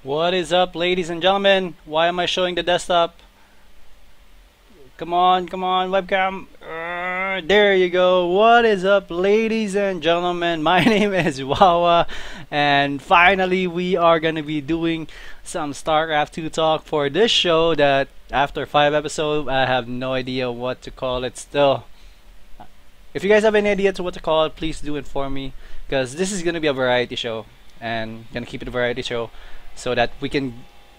What is up, ladies and gentlemen? Why am I showing the desktop? Come on, webcam. There you go. What is up, ladies and gentlemen? My name is Wawa, and finally, we are gonna be doing some StarCraft 2 talk for this show. That after 5 episodes, I have no idea what to call it. Still, if you guys have any idea to what to call it, please do inform me, because this is gonna be a variety show, and gonna keep it a variety show so that we can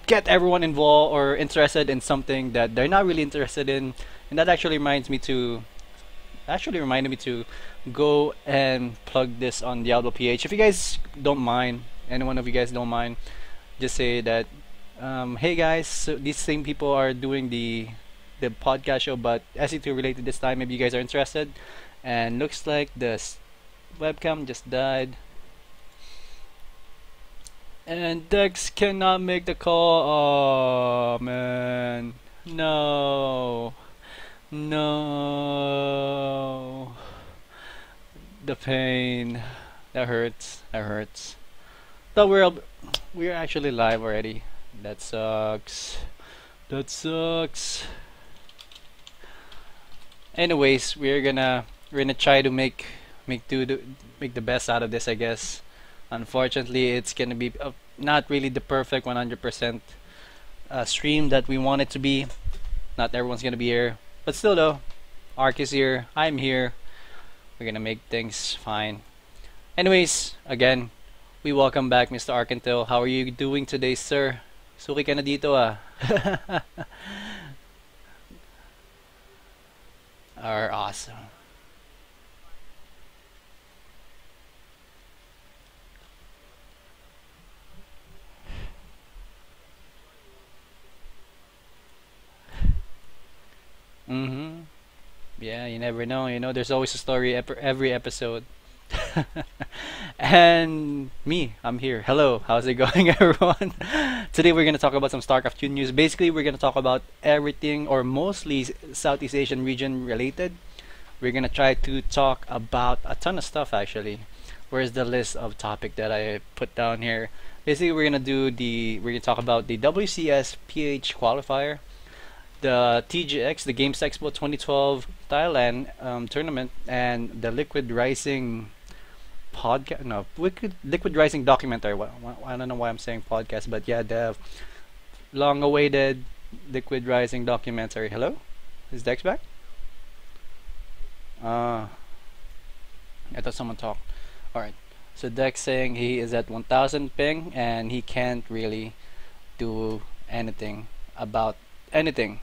get everyone involved or interested in something that they're not really interested in. And that actually reminded me to go and plug this on Diablo PH. If you guys don't mind, any one of you guys don't mind, just say that, hey guys, so these same people are doing the podcast show, but SE2 related this time. Maybe you guys are interested. And looks like the webcam just died. And Dex cannot make the call. Oh man. No. No. The pain. That hurts. That hurts. Thought we're actually live already. That sucks. That sucks. Anyways, we're gonna try to make the best out of this, I guess. Unfortunately, it's gonna be not really the perfect 100% stream that we want it to be. Not everyone's gonna be here, but still though, Ark is here, I'm here. We're gonna make things fine. Anyways, again, we welcome back Mr. Arkanthiel. How are you doing today, sir? Suki ka na dito ah. Are awesome. Mm-hmm. Yeah, you never know. You know, there's always a story every episode. And me, I'm here. Hello, how's it going, everyone? Today we're gonna talk about some StarCraft 2 news. Basically, we're gonna talk about everything, or mostly Southeast Asian region related. We're gonna try to talk about a ton of stuff actually. Where's the list of topic that I put down here? Basically, we're gonna talk about the WCS PH Qualifier, the TGX, the Games Expo 2012 Thailand tournament, and the Liquid Rising podcast. No, Liquid Rising documentary. I don't know why I'm saying podcast, but yeah, the long-awaited Liquid Rising documentary. Hello, is Dex back? Uh, I thought someone talked. All right. So Dex saying he is at 1000 ping and he can't really do anything about anything,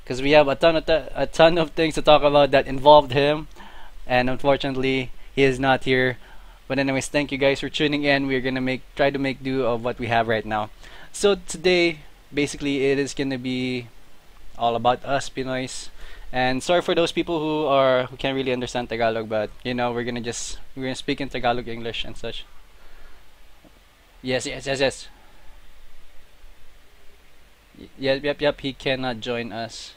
because we have a ton of things to talk about that involved him, and unfortunately he is not here. But anyways, thank you guys for tuning in. We're gonna try to make do of what we have right now. So today, basically, it is gonna be all about us Pinoys. And sorry for those people who can't really understand Tagalog, but you know, we're gonna speak in Tagalog, English, and such. Yes, yes, yes, yes. Yep, yep, yep. He cannot join us.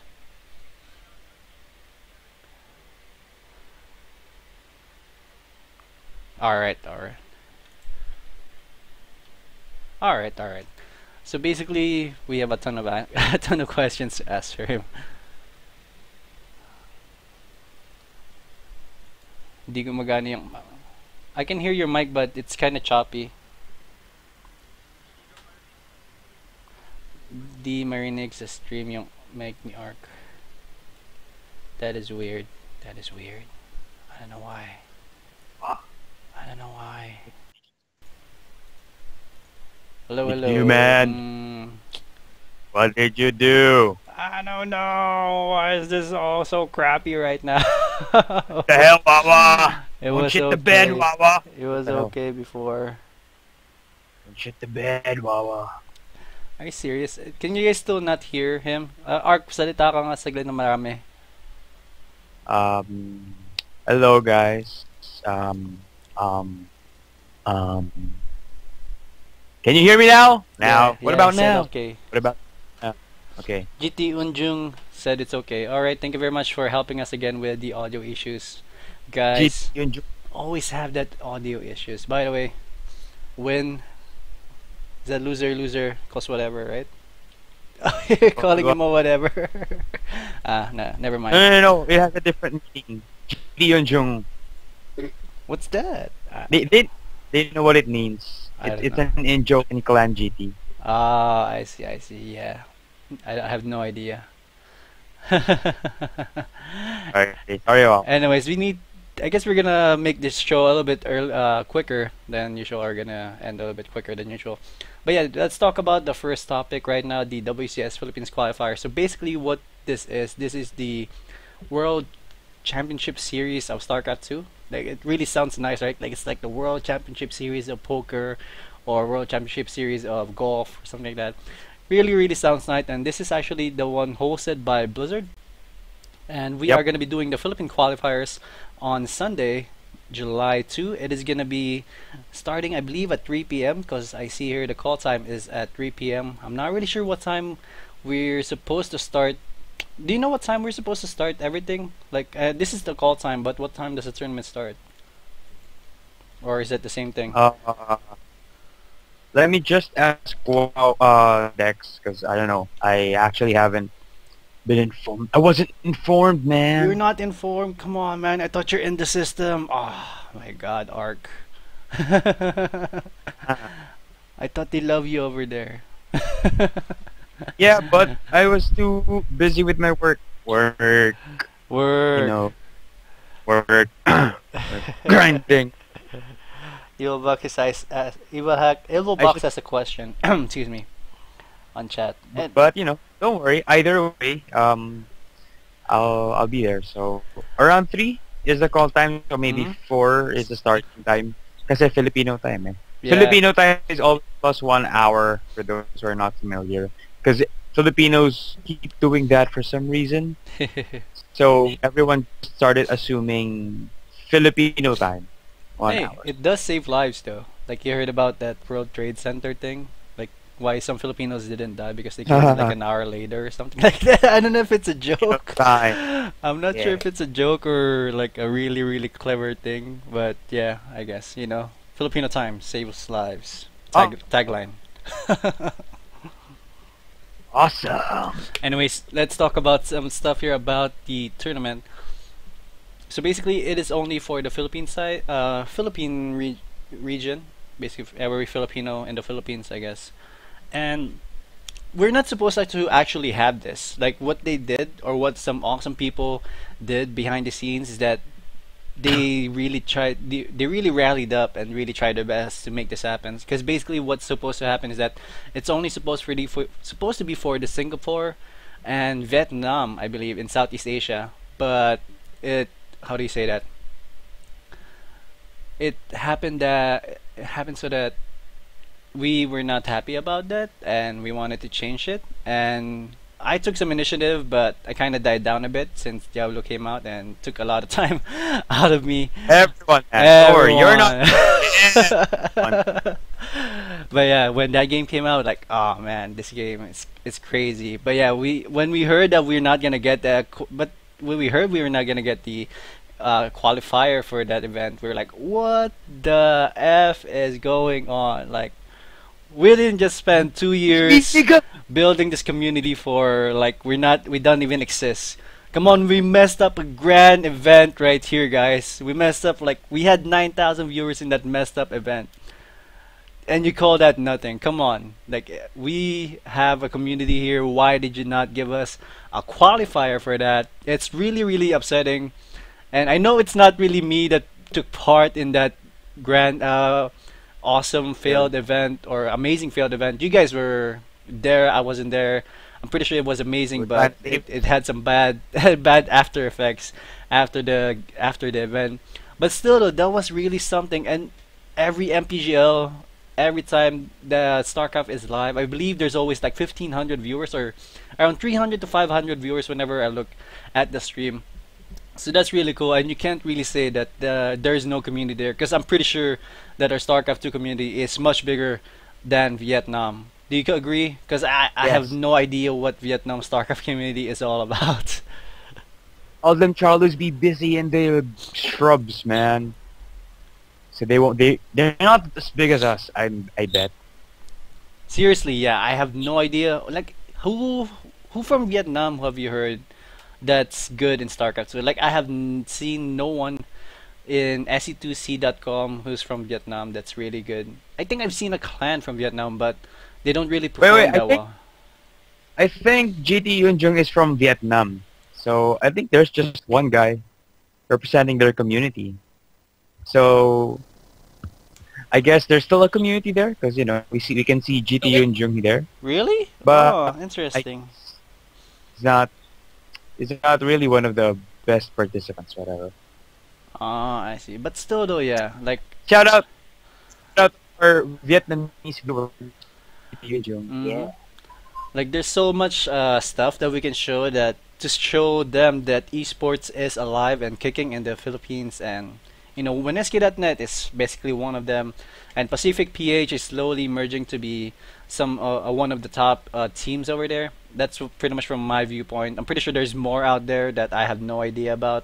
All right, all right, all right, all right. So basically, we have a ton of a ton of questions to ask for him. Hindi gumagana yung. I can hear your mic, but it's kind of choppy. Di marinig sa stream yung mic ni Ark. That is weird. That is weird. I don't know why. I don't know why. Hello, hello. You man, what did you do? I don't know. Why is this all so crappy right now? The hell, Wawa? It Don't was shit the bed, okay. Wawa. It was No. okay before. Don't shit the bed, Wawa. Are you serious? Can you guys still not hear him? Ark, salita ka nga saglit na marami. Um, hello guys. Um, um, um. Can you hear me now? Now. Yeah, What yeah, about he said now? okay. What about? Okay. GT Unjung said it's okay. Alright, thank you very much for helping us again with the audio issues. Guys, Yun, always have that audio issues. By the way, when Is that loser, loser, cause whatever, right? You're calling him a whatever. No, never No, mind. no, no, no. It has a different meaning. GT yun yung... What's that? They know what it means. I don't It's know. an in-joke in Clan GT. Ah, I see, I see. Yeah, I have no idea. Okay, sorry about. Anyways, we need. I guess we're gonna make this show a little bit quicker than usual. We're gonna end a little bit quicker than usual. But yeah, let's talk about the first topic right now, the WCS Philippines qualifier. So basically, what this is the World Championship Series of StarCraft 2. Like it really sounds nice, right? Like it's like the World Championship Series of poker, or World Championship Series of golf, or something like that. Really, really sounds nice. And this is actually the one hosted by Blizzard. And we are Yep. going to be doing the Philippine qualifiers on Sunday, July 2. It is going to be starting, I believe, at 3 p.m. because I see here the call time is at 3 p.m. I'm not really sure what time we're supposed to start. Do you know what time we're supposed to start everything? Like, this is the call time, but what time does the tournament start? Or is it the same thing? Let me just ask Dex, because I don't know. I actually haven't been informed. I wasn't informed, man. You're not informed? Come on, man. I thought you're in the system. Oh, my God, Ark. I thought they love you over there. Yeah, but I was too busy with my work. Work, Work. you know, work, grinding. Evil Box Evil I Box should, has a question. Excuse me. On chat. And but you know, don't worry. Either way, I'll be there. So around 3 is the call time. So maybe mhm. 4 is the starting time. Kasi Filipino time, eh. Yeah. Filipino time is always plus 1 hour for those who are not familiar. Because Filipinos keep doing that for some reason. So everyone started assuming Filipino time, one Hey, hour. it does save lives though. Like you heard about that World Trade Center thing? Like why some Filipinos didn't die because they came in like an hour later or something like that. I don't know if it's a joke. Time. I'm not sure Yeah. if it's a joke or like a really, really clever thing, but yeah, I guess, Filipino time saves lives. Oh, Tagline. awesome. Anyways, let's talk about some stuff here about the tournament. So basically, it is only for the Philippine side, region, basically every Filipino in the Philippines, I guess. And we're not supposed to actually have this. Like what they did, or what some awesome people did behind the scenes, is that they really rallied up and really tried their best to make this happen. Because basically, what's supposed to happen is that it's only supposed to be for the Singapore and Vietnam, I believe, in Southeast Asia. But it how do you say that? It happened so that we were not happy about that and we wanted to change it, and I took some initiative, but I kind of died down a bit since Diablo came out and took a lot of time out of me. Everyone has. Don't worry, you're not. Everyone. But yeah, when that game came out, like, oh man, this game is it's crazy. But yeah, we when we heard that we're not gonna get that, but when we heard we were not gonna get the qualifier for that event, we were like, what the f is going on? Like, we didn't just spend 2 years building this community for like we don't even exist. Come on, we messed up a grand event right here, guys. We messed up, like, we had 9,000 viewers in that messed up event, and you call that nothing? Come on, like, we have a community here. Why did you not give us a qualifier for that? It's really, really upsetting. And I know it's not really me that took part in that grand awesome Yeah. failed event, or amazing failed event. You guys were there, I wasn't there. I'm pretty sure it was amazing, With but that it had some bad bad after effects after the event. But still though, that was really something. And every MPGL, every time the StarCraft is live, I believe there's always like 1,500 viewers, or around 300 to 500 viewers whenever I look at the stream. So that's really cool, and you can't really say that there's no community there, because I'm pretty sure that our StarCraft 2 community is much bigger than Vietnam. Do you agree? Because I have Yes. no idea what Vietnam StarCraft community is all about. All them Charlos be busy in the shrubs, man. So they won't. They're not as big as us. I bet. Seriously, yeah, I have no idea. Like, who from Vietnam have you heard that's good in StarCraft? So, like, I have seen no one in se2c.com who's from Vietnam that's really good. I think I've seen a clan from Vietnam, but they don't really Wait, perform I that think well. I think GT Yunjung is from Vietnam. So I think there's just one guy representing their community. So I guess there's still a community there because we can see GT Yunjung there, Really? but Oh, I interesting. he's not he's not really one of the best participants. Whatever. Oh, I see. But still, though, yeah. Like, Shout out, shout out to our Vietnamese viewers, GT Yunjung. mm, Yeah. like there's so much stuff that we can show that to show them that esports is alive and kicking in the Philippines, and Winesky.net is basically one of them, and Pacific PH is slowly merging to be some one of the top teams over there. That's pretty much from my viewpoint. I'm pretty sure there's more out there that I have no idea about,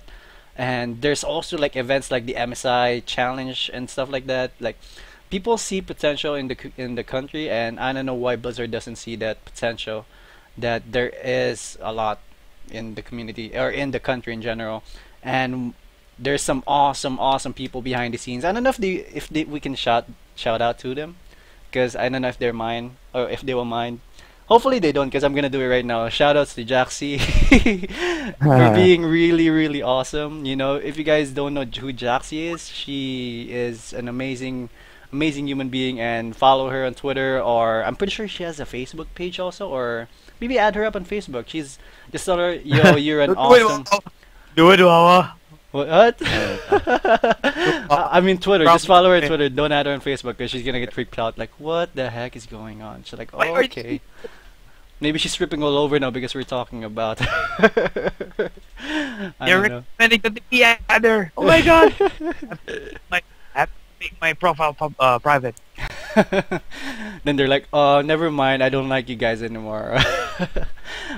and there's also like events like the MSI challenge and stuff like that. Like people see potential in the country, and I don't know why Blizzard doesn't see that potential. That there is a lot in the community or in the country in general, and there's some awesome people behind the scenes. I don't know if we can shout out to them, because I don't know if they're mine or if they will mind. Hopefully they don't, because I'm gonna do it right now. Shoutouts to Jaxi for being really awesome. If you guys don't know who Jaxi is, she is an amazing human being, and follow her on Twitter, or I'm pretty sure she has a Facebook page also, or maybe add her up on Facebook. She's just tell her, yo, you're an Do it, awesome. Wawa. Do it, Wawa. What? Uh, I mean Twitter. Just Probably. follow her on Twitter. Don't add her on Facebook because she's gonna get freaked out. Like, what the heck is going on? She's like, Why oh, are you? okay. Maybe she's tripping all over now because we're talking about her. I You're don't know. recommending to the other. Oh my god. I have to make my profile private. Then they're like, oh, never mind. I don't like you guys anymore.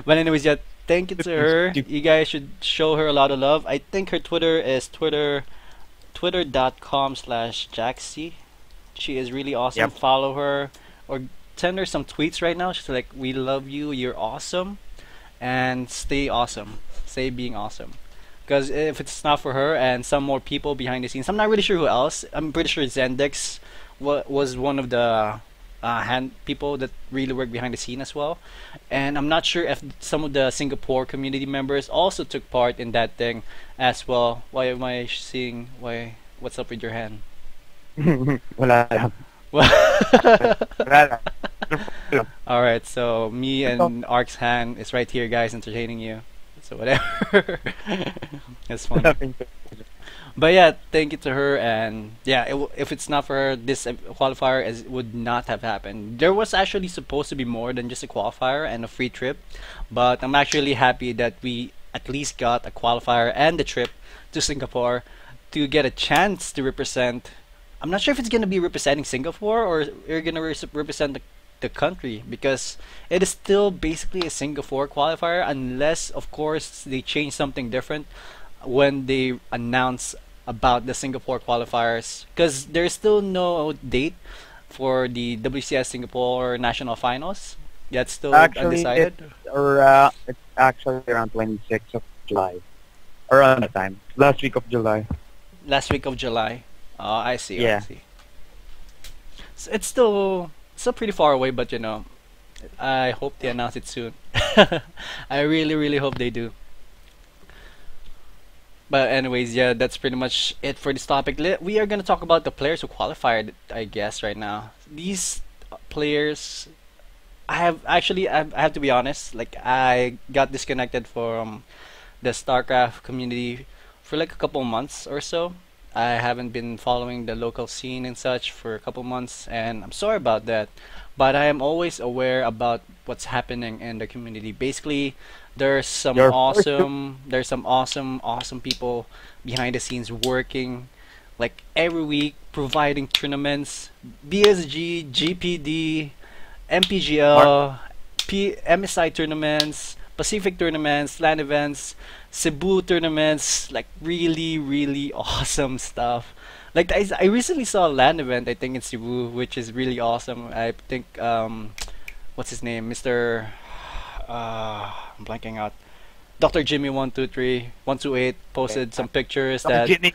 But anyways, yeah. Thank you to her. You guys should show her a lot of love. I think her Twitter is twitter.com/Jaxi. She is really awesome. Yep. Follow her or send her some tweets right now. She's like, "We love you. You're awesome, and stay awesome. Stay being awesome." Because if it's not for her and some more people behind the scenes, I'm not really sure who else. I'm pretty sure Zendex was one of the hand people that really work behind the scene as well. And I'm not sure if some of the Singapore community members also took part in that thing as well. Why am I seeing? Why? What's up with your hand? Wala lang. Well, Wala lang. all right. So me and Ark's hand is right here, guys, entertaining you. So whatever. It's funny. Nothing to- But yeah, thank you to her, and yeah, if it's not for her, this qualifier would not have happened. There was actually supposed to be more than just a qualifier and a free trip, but I'm actually happy that we at least got a qualifier and the trip to Singapore to get a chance to represent. I'm not sure if it's gonna be representing Singapore or you're gonna represent the country, because it is still basically a Singapore qualifier, unless of course they change something different when they announce about the Singapore qualifiers, because there's still no date for the WCS Singapore national finals. That's still Actually, undecided. it's actually around 26th of July. Around that time. Last week of July. Last week of July. Oh, I see. I Yeah. see. So it's still pretty far away, but I hope they announce it soon. I really hope they do. But anyways, yeah, that's pretty much it for this topic. We are gonna talk about the players who qualified, I guess, right now. These players, I have to be honest. Like, I got disconnected from the StarCraft community for like a couple months or so. I haven't been following the local scene and such for a couple months, and I'm sorry about that. But I am always aware about what's happening in the community. Basically, You're forced to. there's some awesome people behind the scenes working like every week, providing tournaments, BSG, GPD, Mark, MPGL, MSI tournaments, Pacific tournaments, LAN events, Cebu tournaments, like really awesome stuff. Like I recently saw a LAN event, I think in Cebu, which is really awesome. I think what's his name? Mr. I'm blanking out. Dr. Jimmy 123 128 Okay. posted some pictures Dr. that Jimmy.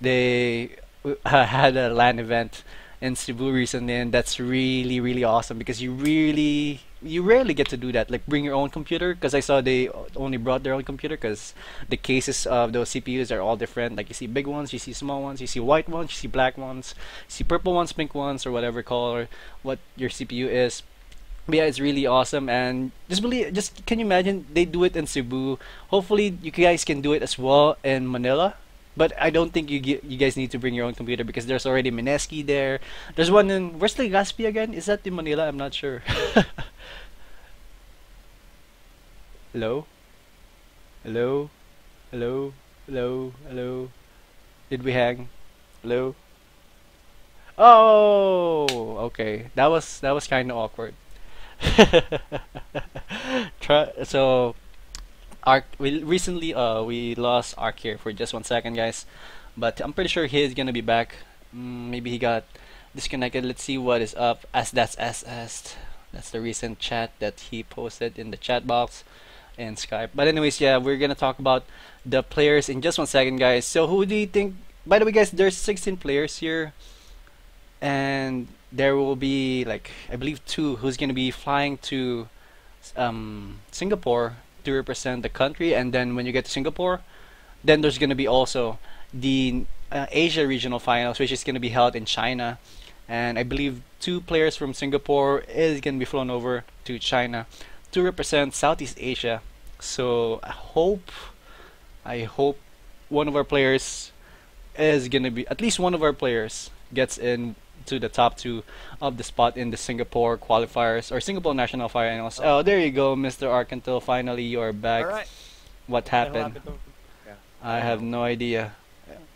they had a LAN event in Cebu recently, and that's really awesome because you rarely get to do that. Like bring your own computer, because I saw they only brought their own computer because the cases of those CPUs are all different. Like you see big ones, you see small ones, you see white ones, you see black ones, you see purple ones, pink ones, or whatever color what your CPU is. But yeah, it's really awesome, and just can you imagine they do it in Cebu? Hopefully, you guys can do it as well in Manila. But I don't think you guys need to bring your own computer because there's already Mineski there. There's one in where's Legazpi again? Is that in Manila? I'm not sure. Hello, hello, hello, hello, hello. Did we hang? Hello. Oh, okay. That was kind of awkward. So Ark we recently we lost Ark here for just 1 second, guys, but I'm pretty sure he's gonna be back. Maybe he got disconnected. Let's see what is up. As that's SS. That's the recent chat that he posted in the chat box in Skype. But anyways, yeah, we're gonna talk about the players in just 1 second, guys. So who do you think? By the way, guys, there's 16 players here, and there will be like I believe two who's gonna be flying to Singapore to represent the country, and then when you get to Singapore, then there's gonna be also the Asia regional finals, which is gonna be held in China, and I believe two players from Singapore is gonna be flown over to China to represent Southeast Asia. So I hope one of our players is gonna be at least one of our players gets in to the top two of the spot in the Singapore qualifiers or Singapore national finals. Oh, there you go, Mr. Arkanthiel. Finally, you're All back. right. What What the hell happened? happened to? Yeah, I I don't have know. no idea.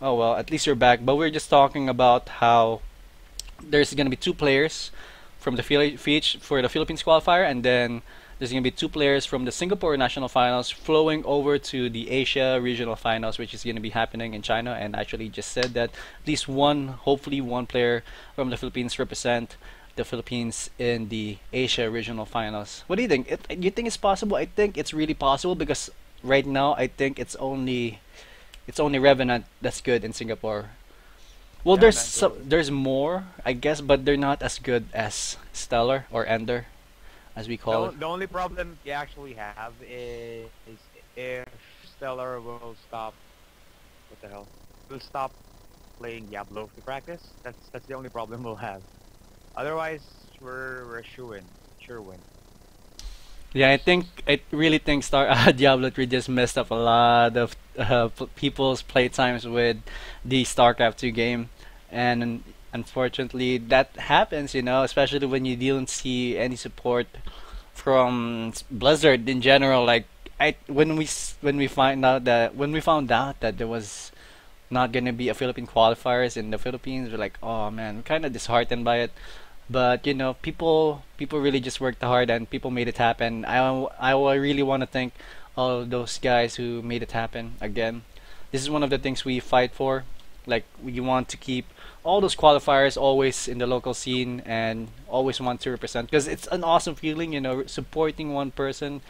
Oh well, at least you're back. But we're just talking about how there's gonna be two players from the for the Philippines qualifier, and then there's gonna be two players from the Singapore national finals flowing over to the Asia regional finals, which is gonna be happening in China. And actually, just said that at least one, hopefully one player from the Philippines represent the Philippines in the Asia regional finals. What do you think? You think it's possible? I think it's really possible because right now I think it's only Revenant that's good in Singapore. Well, Yeah, there's man. So there's more, I guess, but they're not as good as Stellar or Ender, as we call it. the only problem you actually have is if Stellar will stop. What the hell? Will stop playing Diablo to practice. That's the only problem we'll have. Otherwise, we're a sure win. Yeah, I really think Star Diablo 3 just messed up a lot of people's playtimes with the StarCraft 2 game, and unfortunately that happens, especially when you don't see any support from Blizzard in general. Like when we found out that there was not gonna be a Philippine qualifiers in the Philippines, we're like, oh man, kind of disheartened by it. But people really just worked hard and people made it happen. I really want to thank all of those guys who made it happen. Again, this is one of the things we fight for. Like we want to keep all those qualifiers always in the local scene and always want to represent because it's an awesome feeling, supporting one person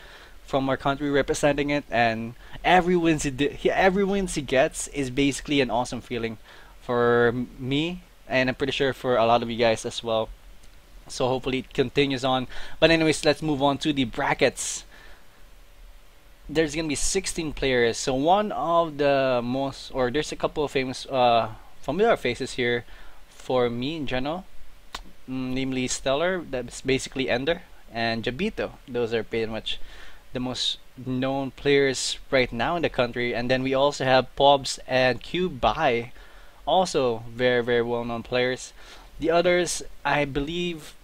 from our country representing it, and every wins he gets is basically an awesome feeling for me, and I'm pretty sure for a lot of you guys as well. So hopefully it continues on. But anyways, let's move on to the brackets. There's gonna be 16 players. So one of the most, or there's a couple of famous, familiar faces here for me in general. Namely Stellar, that's basically Ender, and Jabito. Those are pretty much the most known players right now in the country. And then we also have Pobs and QBI, also very well known players. The others, I believe,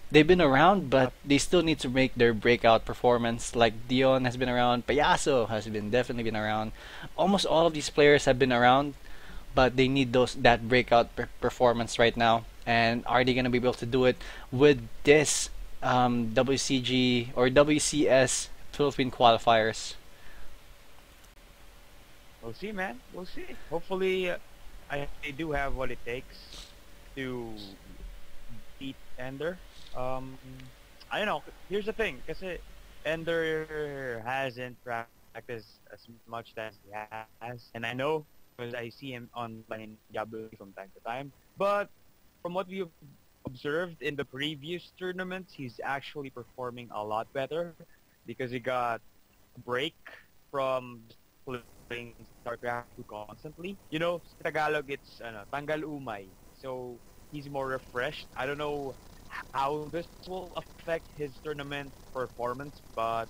they've been around, but they still need to make their breakout performance. Like Dion has been around, Payaso has been definitely been around. Almost all of these players have been around, but they need that breakout performance right now. And are they gonna be able to do it with this WCG or WCS Philippine qualifiers? We'll see, man. We'll see. Hopefully, they do have what it takes to beat Ender. Um, I don't know. Here's the thing, kasi Ender hasn't practiced as much as he has, and I know because I see him online in Diablo from time to time. But from what we've observed in the previous tournaments, he's actually performing a lot better because he got a break from playing StarCraft 2 constantly. You know, sa Tagalog, it's tanggal umay. So he's more refreshed. I don't know how this will affect his tournament performance, but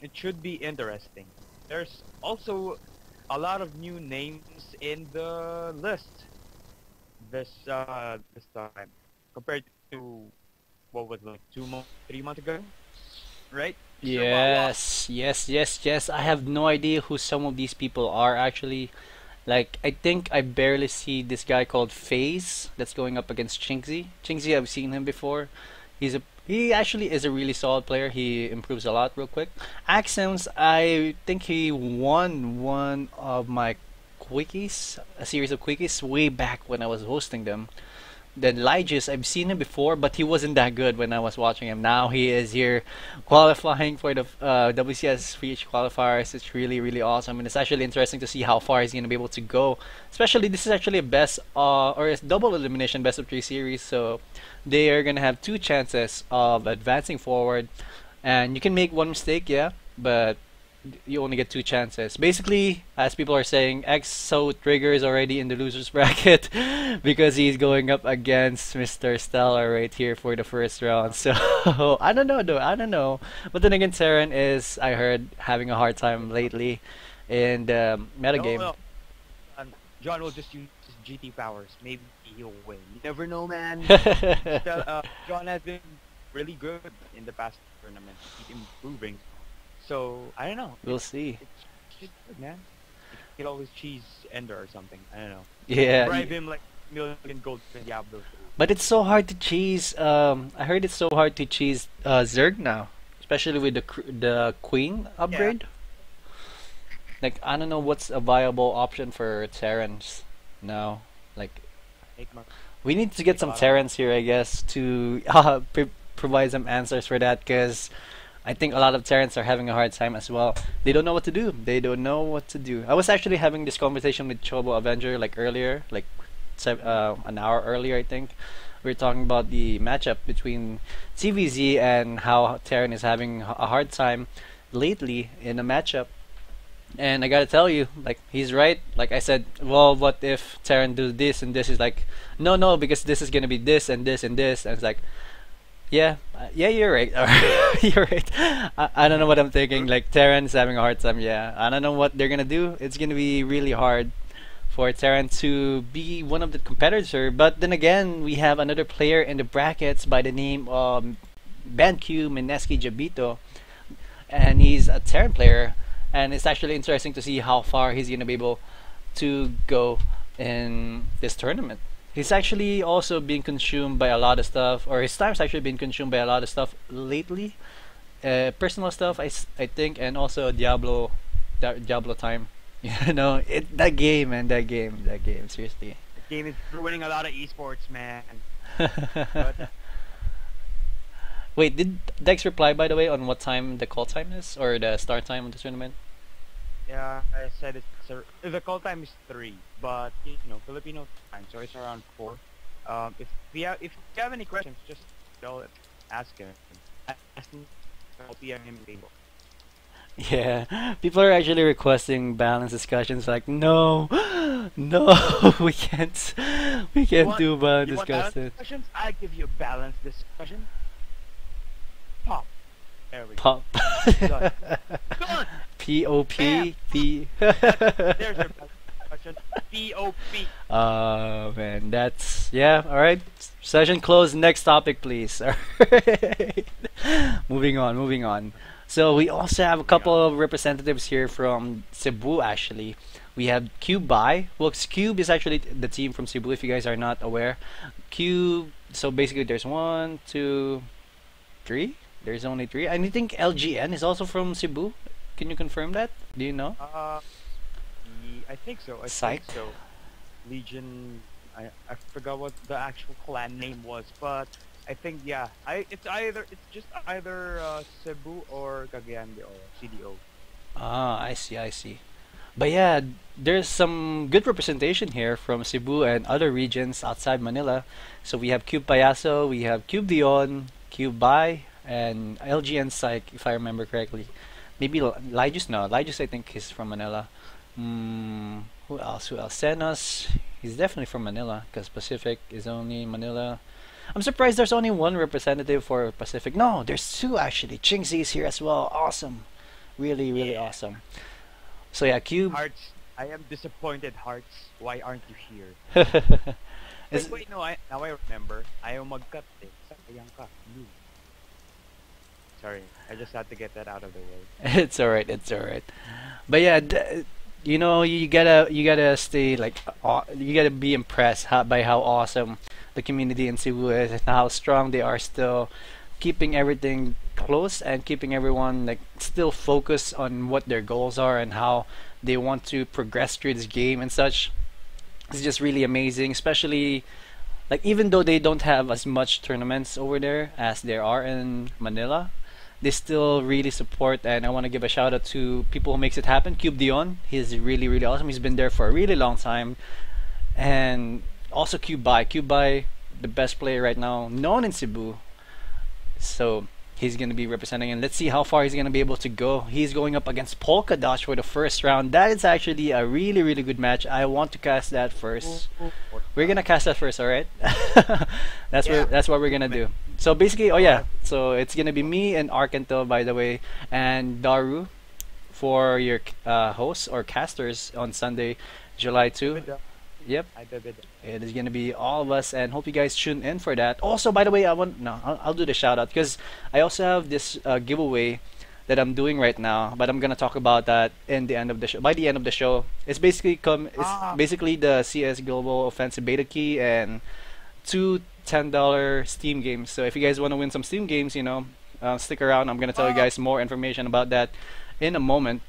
it should be interesting. There's also a lot of new names in the list this time compared to what was like 2 months, 3 months ago, right? Mr. Wawa. Yes, yes, yes, yes. I have no idea who some of these people are actually. Like, I think I barely see this guy called FaZe that's going up against Chinksy. Chinksy, I've seen him before. He actually is a really solid player. He improves a lot real quick. Axems, I think he won one of my quickies, a series of quickies way back when I was hosting them. Then Lygus, I've seen him before, but he wasn't that good when I was watching him. Now he is here qualifying for the WCS PH Qualifiers. It's really, really awesome, and it's actually interesting to see how far he's going to be able to go. Especially, this is actually a best, or a double elimination best of three series, so they are going to have two chances of advancing forward. And you can make one mistake, yeah, but you only get two chances. Basically, as people are saying, EXO Trigger is already in the losers bracket because he's going up against Mr. Stellar right here for the first round. So I don't know though. I don't know. But then again, Saren is, I heard, having a hard time lately in the No, metagame. no. John will just use his GT powers. Maybe he'll win. You never know, man. John has been really good in the past tournament. He's improving. So I don't know. We'll see. It's just good, man. He could always cheese Ender or something. I don't know. Yeah. Bribe him like million gold in Diablo 2. But it's so hard to cheese. I heard it's so hard to cheese Zerg now, especially with the Queen Yeah. upgrade. Like, I don't know what's a viable option for Terrans now. Like, Make my we need to get some bottom. Terrans here, I guess, to provide some answers for that, because I think a lot of Terrans are having a hard time as well. They don't know what to do. They don't know what to do. I was actually having this conversation with Chobo Avenger like earlier, like an hour earlier, I think. We were talking about the matchup between CVZ and how Terran is having a hard time lately in a matchup. And I gotta tell you, like, he's right. Like I said, well, what if Terran do this and this? Is like, no, no, because this is gonna be this and this and this. And it's like, yeah, yeah, you're right. You're right. I don't know what I'm thinking. Like, Terran's having a hard time. Yeah, I don't know what they're gonna do. It's gonna be really hard for Terran to be one of the competitors here. But then again, we have another player in the brackets by the name of BanQ Mineski Jabito, and he's a Terran player. And it's actually interesting to see how far he's gonna be able to go in this tournament. He's actually also being consumed by a lot of stuff, or his time's actually been consumed by a lot of stuff lately. Personal stuff, I think, and also Diablo time. You know, that game, man, that game, seriously. The game is ruining a lot of esports, man. But Wait, did Dex reply by the way on what time the call time is, or the start time of the tournament? yeah, I said the call time is 3, but you know Filipino time, so it's around 4. If you have any questions, just tell ask him. Ask him. I'll PM him table. Yeah, people are actually requesting balanced discussions. Like, no, no, we can't do balanced You want balanced discussions. discussions? I give you a balanced discussion. Pop. There we go. Pop. Done. Done. Bam. P. There's your balanced discussion. POP. Man, that's yeah. All right, session closed. Next topic, please. All right. Moving on, moving on. So we also have a Moving couple on. of representatives here from Cebu. Actually, we have Cube by. Well, Cube is actually the team from Cebu. If you guys are not aware, Cube. So basically, there's one, two, three. There's only three. And I think LGN is also from Cebu. Can you confirm that? Do you know? I think so. I think Psych. so. Legion. I forgot what the actual clan name was, but I think yeah, it's just either Cebu or Cagayan de Oro, CDO. Ah, I see, I see. But yeah, there's some good representation here from Cebu and other regions outside Manila. So we have Cube Payaso, we have Cube Dion, Cube Bai, and LGN Psych, if I remember correctly. Maybe Lijus, no, Lijus I think is from Manila. Who else? Who else? Senos, he's definitely from Manila, because Pacific is only Manila. I'm surprised there's only one representative for Pacific. No, there's two actually. Chingzi is here as well. Awesome. Really, really Yeah. awesome. So yeah, Cube. Hearts, I am disappointed, Hearts. Why aren't you here? Is, Wait, no, now I remember. Ayaw mag-cut eh. Sayang ka. No. Sorry, I just had to get that out of the way. it's alright, it's alright. But yeah, you know, you gotta stay like you gotta be impressed by how awesome the community in Cebu is and how strong they are still keeping everything close and keeping everyone like still focused on what their goals are and how they want to progress through this game and such. It's just really amazing, especially like even though they don't have as much tournaments over there as there are in Manila, they still really support. And I want to give a shout out to people who makes it happen. Cube Dion, he's really really awesome. He's been there for a really long time, and also Cube Bai, the best player right now known in Cebu. So he's gonna be representing, and let's see how far he's gonna be able to go. He's going up against Polka Dosh for the first round. That is actually a really really good match. I want to cast that first. We're gonna cast that first, all right? Yeah. That's what we're gonna do. So basically, oh yeah, so it's gonna be me and Arkanthiel, by the way, and Daru for your hosts or casters on Sunday, July 2. Bida. Yep, I bid. it is gonna be all of us, and hope you guys tune in for that. Also, by the way, I want no, I'll do the shout out because I also have this giveaway that I'm doing right now, but I'm gonna talk about that in the end of the show. By the end of the show, it's Ah, basically the CS Global Offensive Beta Key and two $10 Steam games. So if you guys want to win some Steam games, you know, stick around. I'm gonna tell you ah, guys more information about that in a moment.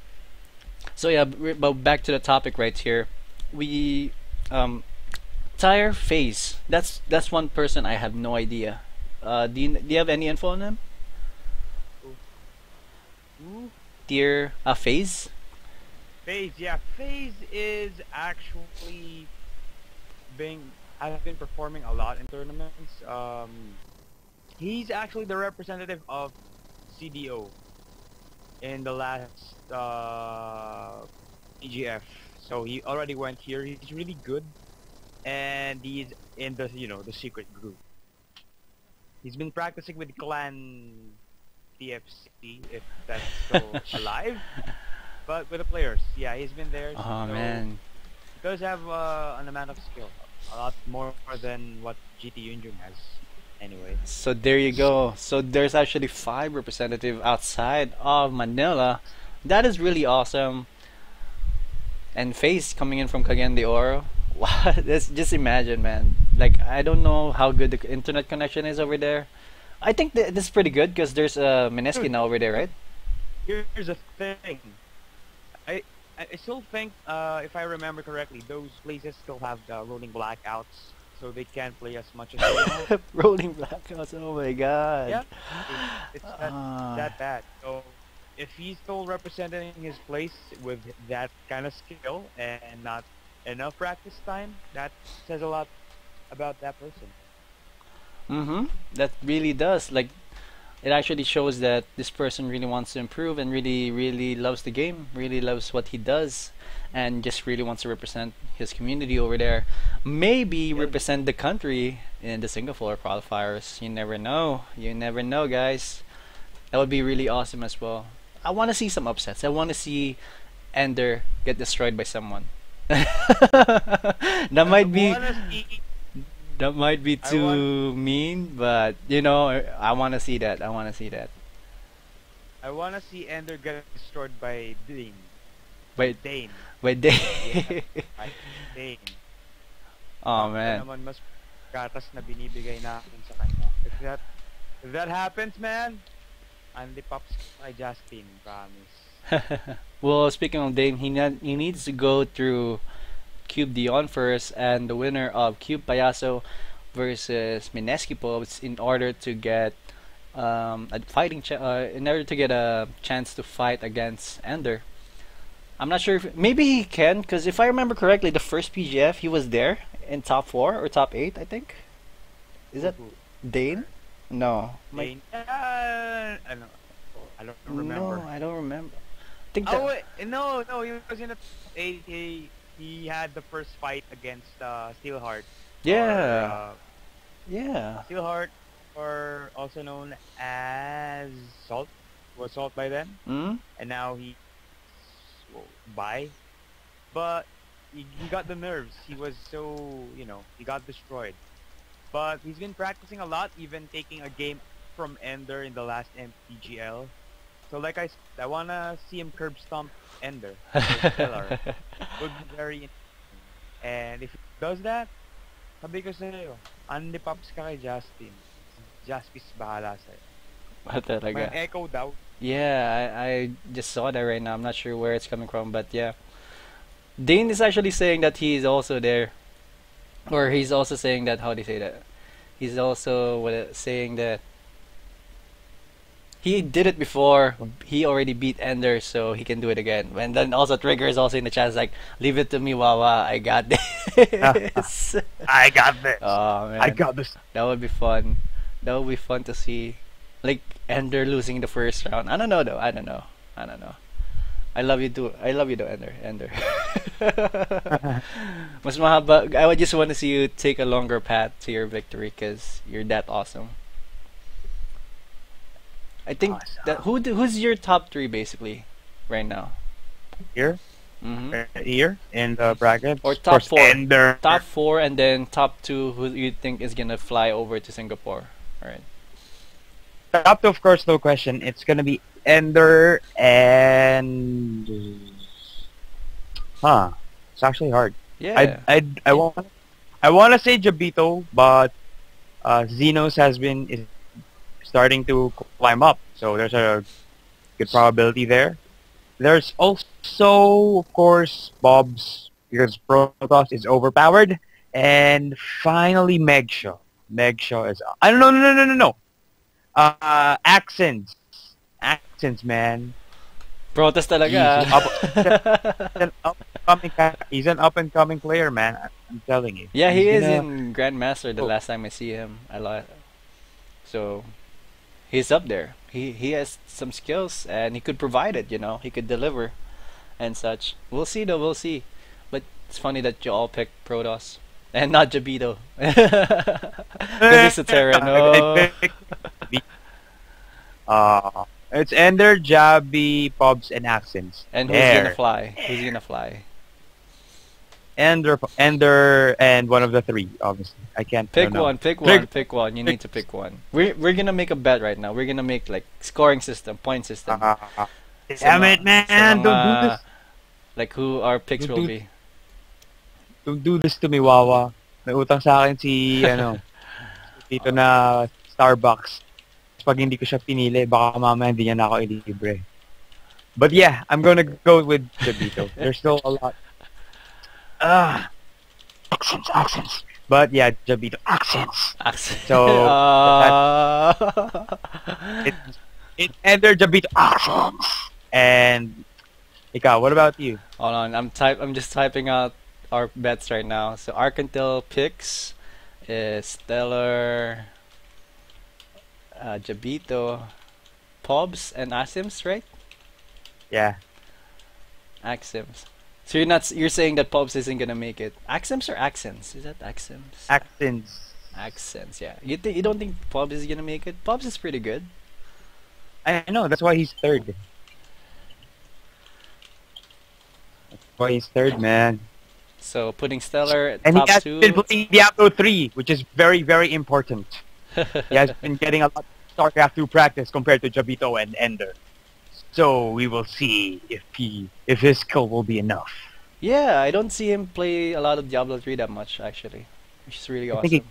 So yeah, but back to the topic right here. We um, Tire Phase. That's one person I have no idea. Do you have any info on him? ooh, ooh. Tier Phase? FaZe, yeah, FaZe is actually being has been performing a lot in tournaments. He's actually the representative of CDO in the last EGF. So he already went here. He's really good, and he's in the the secret group. He's been practicing with Clan TFC if that's still alive. But with the players, yeah, he's been there. Oh So man. he does have an amount of skill, a lot more than what GT Yunjung has. Anyway, So there you go. So there's actually five representative outside of Manila. That is really awesome. And Face coming in from Cagayan de Oro. Wow, just imagine, man. Like I don't know how good the internet connection is over there. I think this is pretty good because there's a Mineski dude, now over there, right? here's the thing. I I still think, if I remember correctly, those places still have the rolling blackouts, so they can't play as much as they want. Rolling blackouts. Oh my Yeah, god. it's Ah. that bad. So if he's still representing his place with that kind of skill and not enough practice time, that says a lot about that person. Mm-hmm. That really does. Like it actually shows that this person really wants to improve and really, really loves the game, really loves what he does, and just really wants to represent his community over there. Maybe Yeah. represent the country in the Singapore qualifiers. You never know. You never know, guys. That would be really awesome as well. I want to see some upsets. I want to see Ender get destroyed by someone. That I might be wanna see. that might be I want. too mean, but you know, I want to see that. I want to see that. I wanna see Ender get destroyed by Dane. By Wait, Dane. wait, Yeah, they. by Dane. Oh Ito man. naman mas gatas na binibigay natin sa kanya. If that happens, man, Andy Pops kay Justin, promise. Well, speaking of Dame, he needs to go through Cube Dion first, and the winner of Cube Payaso versus Mineski Popes in order to get in order to get a chance to fight against Ender. I'm not sure if maybe he can, because if I remember correctly, the first PGF he was there in top 4 or top 8, I think. Is that Dane? No. Dane. I don't remember. No, I don't remember. I think Oh wait, no, he was in the top 8. He had the first fight against Steelheart. yeah, Or, yeah. Steelheart, or also known as Salt, was Salt by then, Mm? and now he by, but he got the nerves. He was so, he got destroyed. But he's been practicing a lot, even taking a game from Ender in the last MPGL. So like I said, I wanna see him curb stomp Ender. Or Stellar. Would be very interesting. And if he does that, sabi ko sa'yo, unli pops ka kay Justin. Justice bahala sa'yo. Talaga. May echo daw. Yeah, I just saw that right now. I'm not sure where it's coming from, but yeah. Dane is actually saying that he's also there. Or he's also saying that, how do you say that? He's also saying that he did it before. He already beat Ender, so he can do it again. And then also Trigger is also in the chat, like, leave it to me, Wawa. I got this. I got this. Oh man, I got this. that would be fun. That would be fun to see, like Ender losing the first round. I don't know though. I don't know. I love you too. I love you though, Ender. Mas mahaba. I would just want to see you take a longer path to your victory because you're that awesome. I think that who's your top 3 basically right now? Here? Mm-hmm. Here in the bracket. Or Of top course, 4. Ender. Top 4 and then top 2. Who you think is gonna fly over to Singapore? All right. Top 2, of course, no question. It's gonna be Ender and it's actually hard. Yeah. I want to say Jabito, but Xenos is starting to climb up, so there's a good probability there. There's also, of course, Bob's, because Protoss is overpowered, and finally Megshaw. Megshaw is I don't know, no. Accents, man. Protest talaga. He's an up and coming player, man. I'm telling you. Yeah, he He's is gonna- in Grandmaster the last time I see him. So he's up there. He has some skills and he could provide it, he could deliver and such. We'll see though, we'll see. But it's funny that you all picked Protoss and not Jabito. Because it's a Terran. No. It's Ender, Jabby, Pobs, and Accents. And who's There. gonna fly? Who's gonna fly? Ender, and one of the 3, obviously. I can't Pick don't know. one, pick one. You need to pick one. We're gonna make a bet right now. We're gonna make like scoring system, point system. Damn it, man! Don't do this. Like who our picks Don't will do- be. Don't do this to me, Wawa. May utang sa akin si, dito na Starbucks. Pag hindi ko siya pinili, baka mamaya hindi niya na ako ilibre. But yeah, I'm gonna go with Jabito. There's still a lot. Accents. But yeah, Jabito. Accents. So, it's Ender, Jabito, Accents. And, ikaw, what about you? Hold on, I'm just typing out our bets right now. So Arkanthiel picks is Stellar, Jabito, Pobs, and Asims, right? Yeah. Axims. So you're saying that Pobs isn't gonna make it. Axims or Accents? Is that Axims? Accents. Accents, yeah. You don't think Pobs is gonna make it? Pobs is pretty good. I know, that's why he's 3rd. That's why he's 3rd, man. So putting Stellar at And he top has 2. been playing Diablo 3, which is very, very important. He has been getting a lot of StarCraft 2 practice compared to Jabito and Ender. So we will see if his skill will be enough. Yeah, I don't see him play a lot of Diablo 3 that much actually, which is really I awesome. think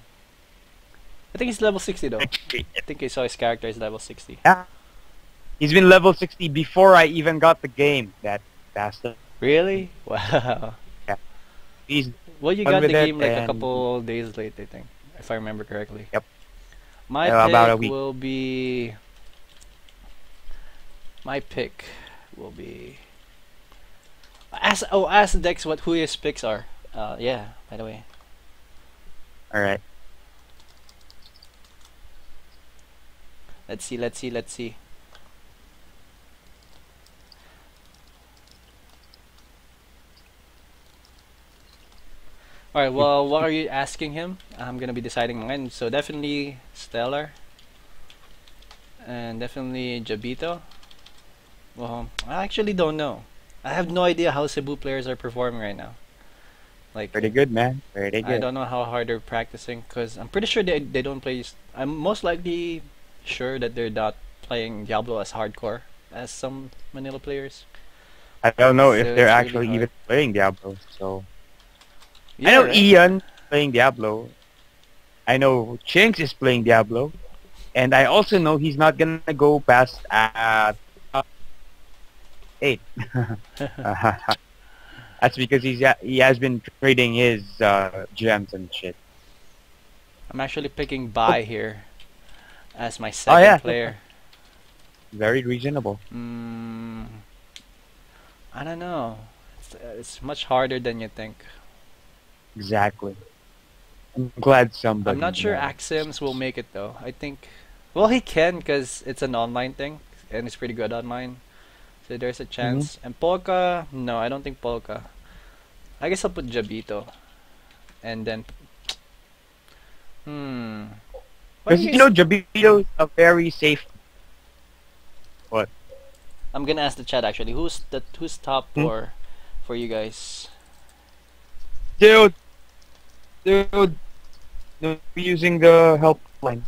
I think he's level 60 though. I think I saw his character is level 60. Yeah. He's been level 60 before I even got the game. That bastard. Really? Wow. he's Well, you done got with the it, game like a and couple days late, I think, if I remember correctly. yep, My about a pick week. will be. My pick will be. Ask Dex what who his picks are. Yeah. By the way. All right. Let's see. Let's see. Let's see. All right. Well, what are you asking him? I'm gonna be deciding mine. So definitely Stellar, and definitely Jabito. Well, I actually don't know. I have no idea how Cebu players are performing right now. Like, Pretty good, man. Pretty I good. don't know how hard they're practicing because I'm pretty sure they don't play. I'm most likely sure that they're not playing Diablo as hardcore as some Manila players. I don't know So if they're it's really actually even hard. playing Diablo. So I Yeah, know right. Ian playing Diablo. I know Chinks is playing Diablo, and I also know he's not gonna go past top 8. That's because he has been trading his gems and shit. I'm actually picking Oh, Bai here as my oh second yeah, player. very reasonable. Mm, I don't know. It's much harder than you think. Exactly. I'm glad I'm somebody not sure knows. Axims will make it though. I think, well, he can because it's an online thing and it's pretty good online. So there's a Mm-hmm. chance. And Polka, no, I don't think Polka. I guess I'll put Jabito. And then, hmm. What do Because you you know guys? Jabito is a very safe. What? I'm gonna ask the chat actually. Who's top Hmm? four for you guys? Dude, dude, no using the helpline.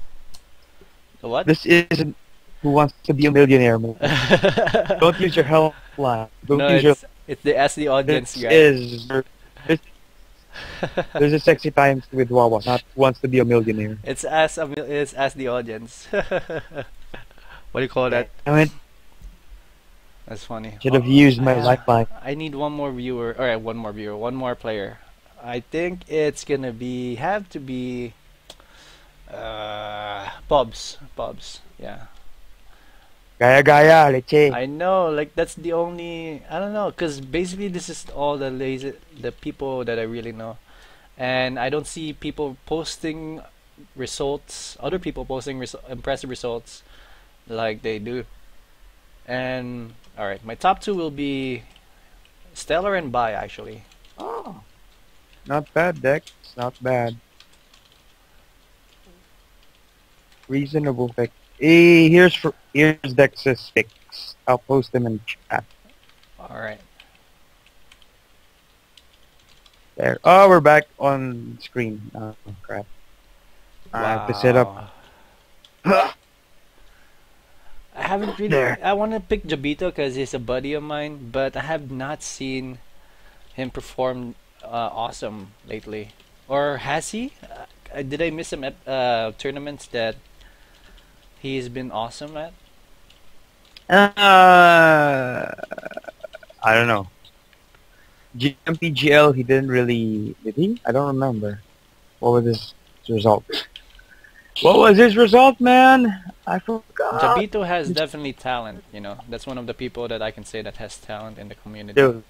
The what? This isn't Who Wants to Be a Millionaire, man. Don't use your helpline. Don't No, use your. it's the ask the audience This guy. is this, this is sexy times with Wawa, not Who Wants to Be a Millionaire. It's ask the audience. What do you call that? Damn it! That's funny. Should have used my I lifeline. I need one more viewer. All right, one more viewer, one more player. I think it's gonna be have to be Bobs. Yeah. Gaya gaya, leche. I know, like that's the only I don't know, cause basically this is all the people that I really know, and I don't see people posting results, other people posting impressive results like they do. And all right, my top two will be Stellar and Bai actually. Oh, not bad, Dex. Not bad. Reasonable pick. Here's Dex's picks. I'll post them in chat. All right. There. Oh, we're back on screen. Oh crap. I have to set up. Wow. I haven't really. There. I want to pick Jabito because he's a buddy of mine, but I have not seen him perform awesome lately. Or has he? Did I miss him at tournaments that he's been awesome at? I don't know. GMPGL, he didn't really. Did he? I don't remember. What was his result? What was his result, man? I forgot. Jabito has definitely talent, you know. That's one of the people that I can say that has talent in the community. Dude,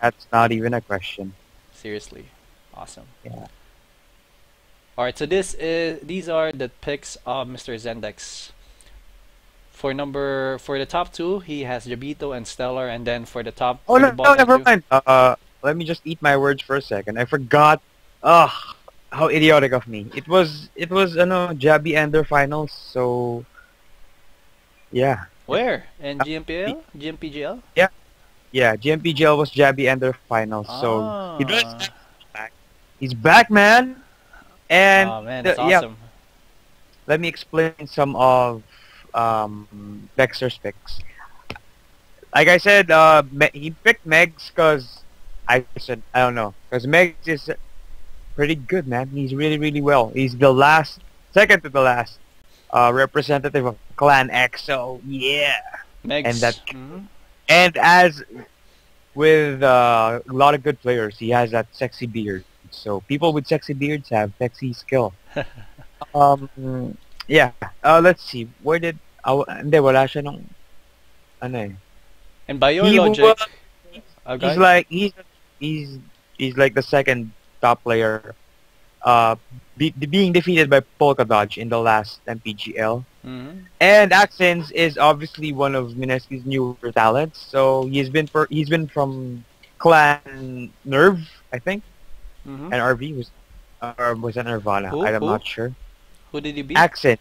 that's not even a question. Seriously. Awesome. Yeah. Alright, so these are the picks of Mr. Zendex. For the top two, he has Jabito and Stellar, and then Oh for the no, no, bottom never two. mind. Let me just eat my words for a second. I forgot. Ugh, how idiotic of me. It was Jabby Ender finals. So yeah, Where? In Uh, GMPL? GMPGL? yeah, yeah. GMPGL was Jabby Ender finals. So he does. Ah. Back. He's back, man. And Oh man, that's yeah, awesome. let me explain some of Dexter's picks. Like I said, he picked Megs because I said I don't know because Megs is pretty good, man. He's really really well. He's the second to the last representative of Clan X. So yeah, and Megs. that Mhm. and as with a lot of good players. He has that sexy beard. So people with sexy beards have sexy skill. Yeah. Let's see. Where did... hindi, wala siya nung... Ano eh. And by your He logic, was... He's okay. like... He's... He's like the second top player. Being defeated by Polka Dodge in the last MPGL. Mm-hmm. And Axens is obviously one of Mineski's newer talents. So he's been from Clan Nerve, I think, Mm-hmm. and RV was it Nirvana? Who? I'm Who? not sure. Who did he beat? Accent,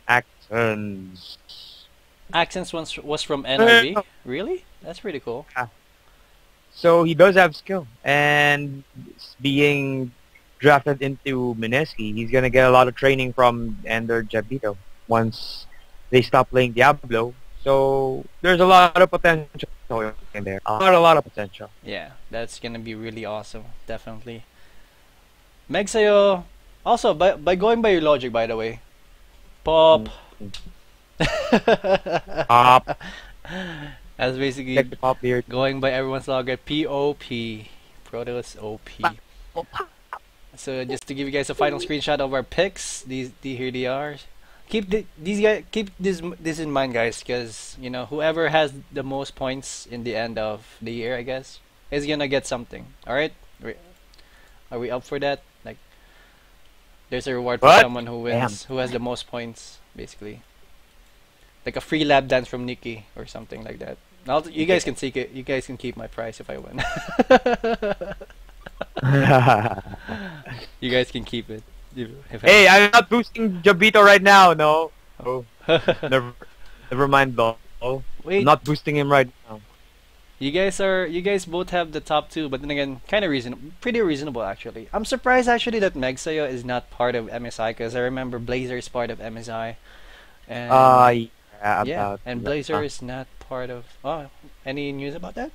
Accents. Accents was from No, no, NRV. no. Really? That's pretty cool. So he does have skill, and being drafted into Mineski, he's gonna get a lot of training from Ender Jabito once they stop playing Diablo. So there's a lot of potential in there. A lot of potential. Yeah, that's gonna be really awesome. Definitely. Meg sa'yo, also, by going by your logic, by the way, Pop. Pop. That's basically Check the pop beard. going by everyone's logic. POP. Protoss OP. So just to give you guys a final screenshot of our picks, here they are. Keep this in mind, guys, because you know whoever has the most points in the end of the year, I guess, is gonna get something. All right, are we up for that? Like, there's a reward for What? someone who wins, who has the most points, basically, like a free lap dance from Nikki or something like that. You guys can take it. You guys can keep my prize if I win. You guys can keep it. If Hey, I'm not boosting Jabito right now, no. Oh, never mind though. I'm Wait, not boosting him right now. you guys both have the top two, but then again, kind of pretty reasonable actually. I'm surprised actually that Megsayo is not part of MSI because I remember Blazer is part of MSI, and Yeah, yeah, about and Blazer is not part of. Oh, any news about that?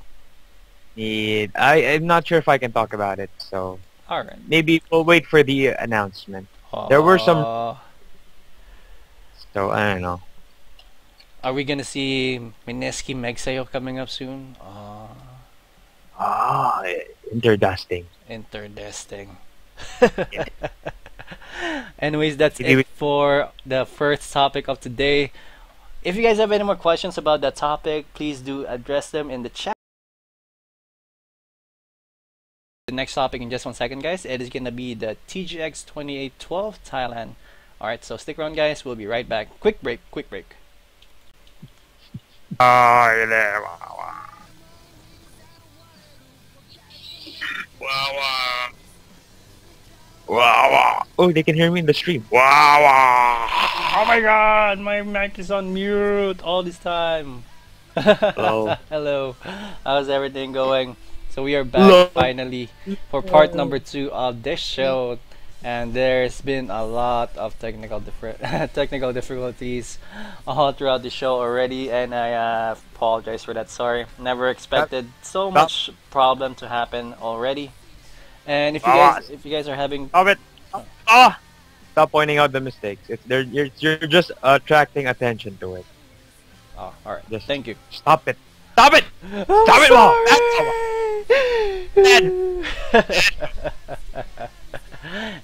I'm not sure if I can talk about it, so All right. maybe we'll wait for the announcement. There were some, so I don't know. Are we gonna see Mineski Megsayo coming up soon? Ah, interdusting. Interdesting. Anyways, that's it for the first topic of today. If you guys have any more questions about that topic, please do address them in the chat. The next topic in just 1 second, guys. It is gonna be the TGX 2812 Thailand. Alright, so stick around, guys. We'll be right back. Quick break, quick break. Oh, they can hear me in the stream. Oh my god, my mic is on mute all this time. Hello. Hello. How's everything going? So we are back Hello. finally for part number 2 of this show, and there's been a lot of technical difficulties all throughout the show already, and I apologize for that. Sorry, never expected so much problem to happen already. And if you guys are having Stop it. Ah! Stop pointing out the mistakes. You're just attracting attention to it. oh, all right, Just thank you. Stop it. Stop it. Stop it, Mom.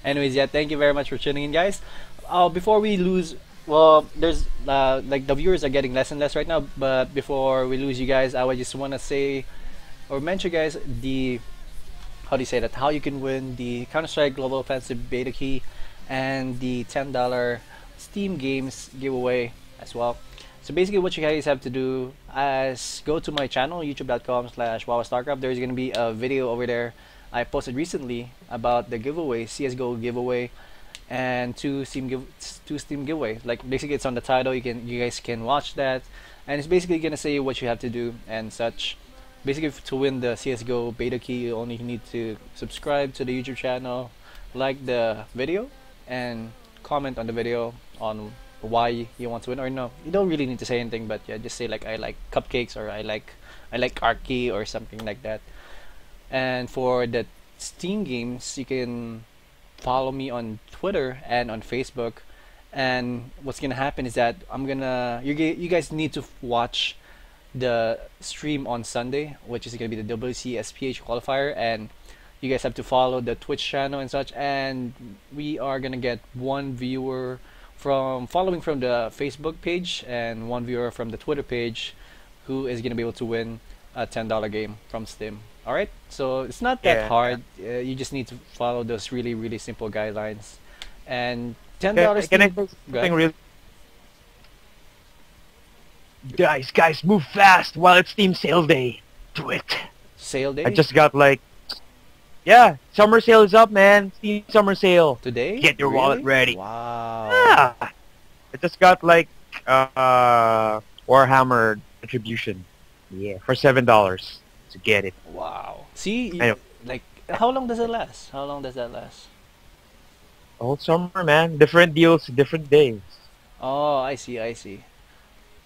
Anyways, yeah, thank you very much for tuning in, guys. Before we lose, well, there's like the viewers are getting less and less right now. But before we lose you guys, I would just want to say or mention, guys, the how do you say that? How you can win the Counter-Strike Global Offensive Beta Key and the $10 Steam Games giveaway as well. So basically what you guys have to do is go to my channel, youtube.com/WCS. There's going to be a video over there I posted recently about the giveaway, CSGO giveaway, and two Steam giveaway. Like basically it's on the title, you guys can watch that, and it's basically going to say what you have to do and such. Basically, to win the CSGO beta key, you only need to subscribe to the YouTube channel, like the video, and comment on the video on why you want to win. Or no, you don't really need to say anything, but yeah, just say like I like cupcakes, or I like Arky, or something like that. And for the Steam games, you can follow me on Twitter and on Facebook. And what's gonna happen is that you guys need to watch the stream on Sunday, which is going to be the WCS PH Qualifier, and you guys have to follow the Twitch channel and such. And we are gonna get one viewer from following from the Facebook page and one viewer from the Twitter page, who is gonna be able to win a $10 game from Steam. All right, so it's not that Yeah. hard. You just need to follow those really simple guidelines. And $10 Can I Steam. say Go something ahead. real? Guys, move fast while it's Steam sale day. Do it. Sale day I just got like, yeah, summer sale is up, man. Steam summer sale. today. Get your wallet Really? ready. Wow. Yeah. I just got like Warhammer Retribution. Yeah, for $7 to get it. Wow. See, I know. like, how long does it last? How long does that last? Whole summer, man. Different deals, different days. Oh, I see, I see.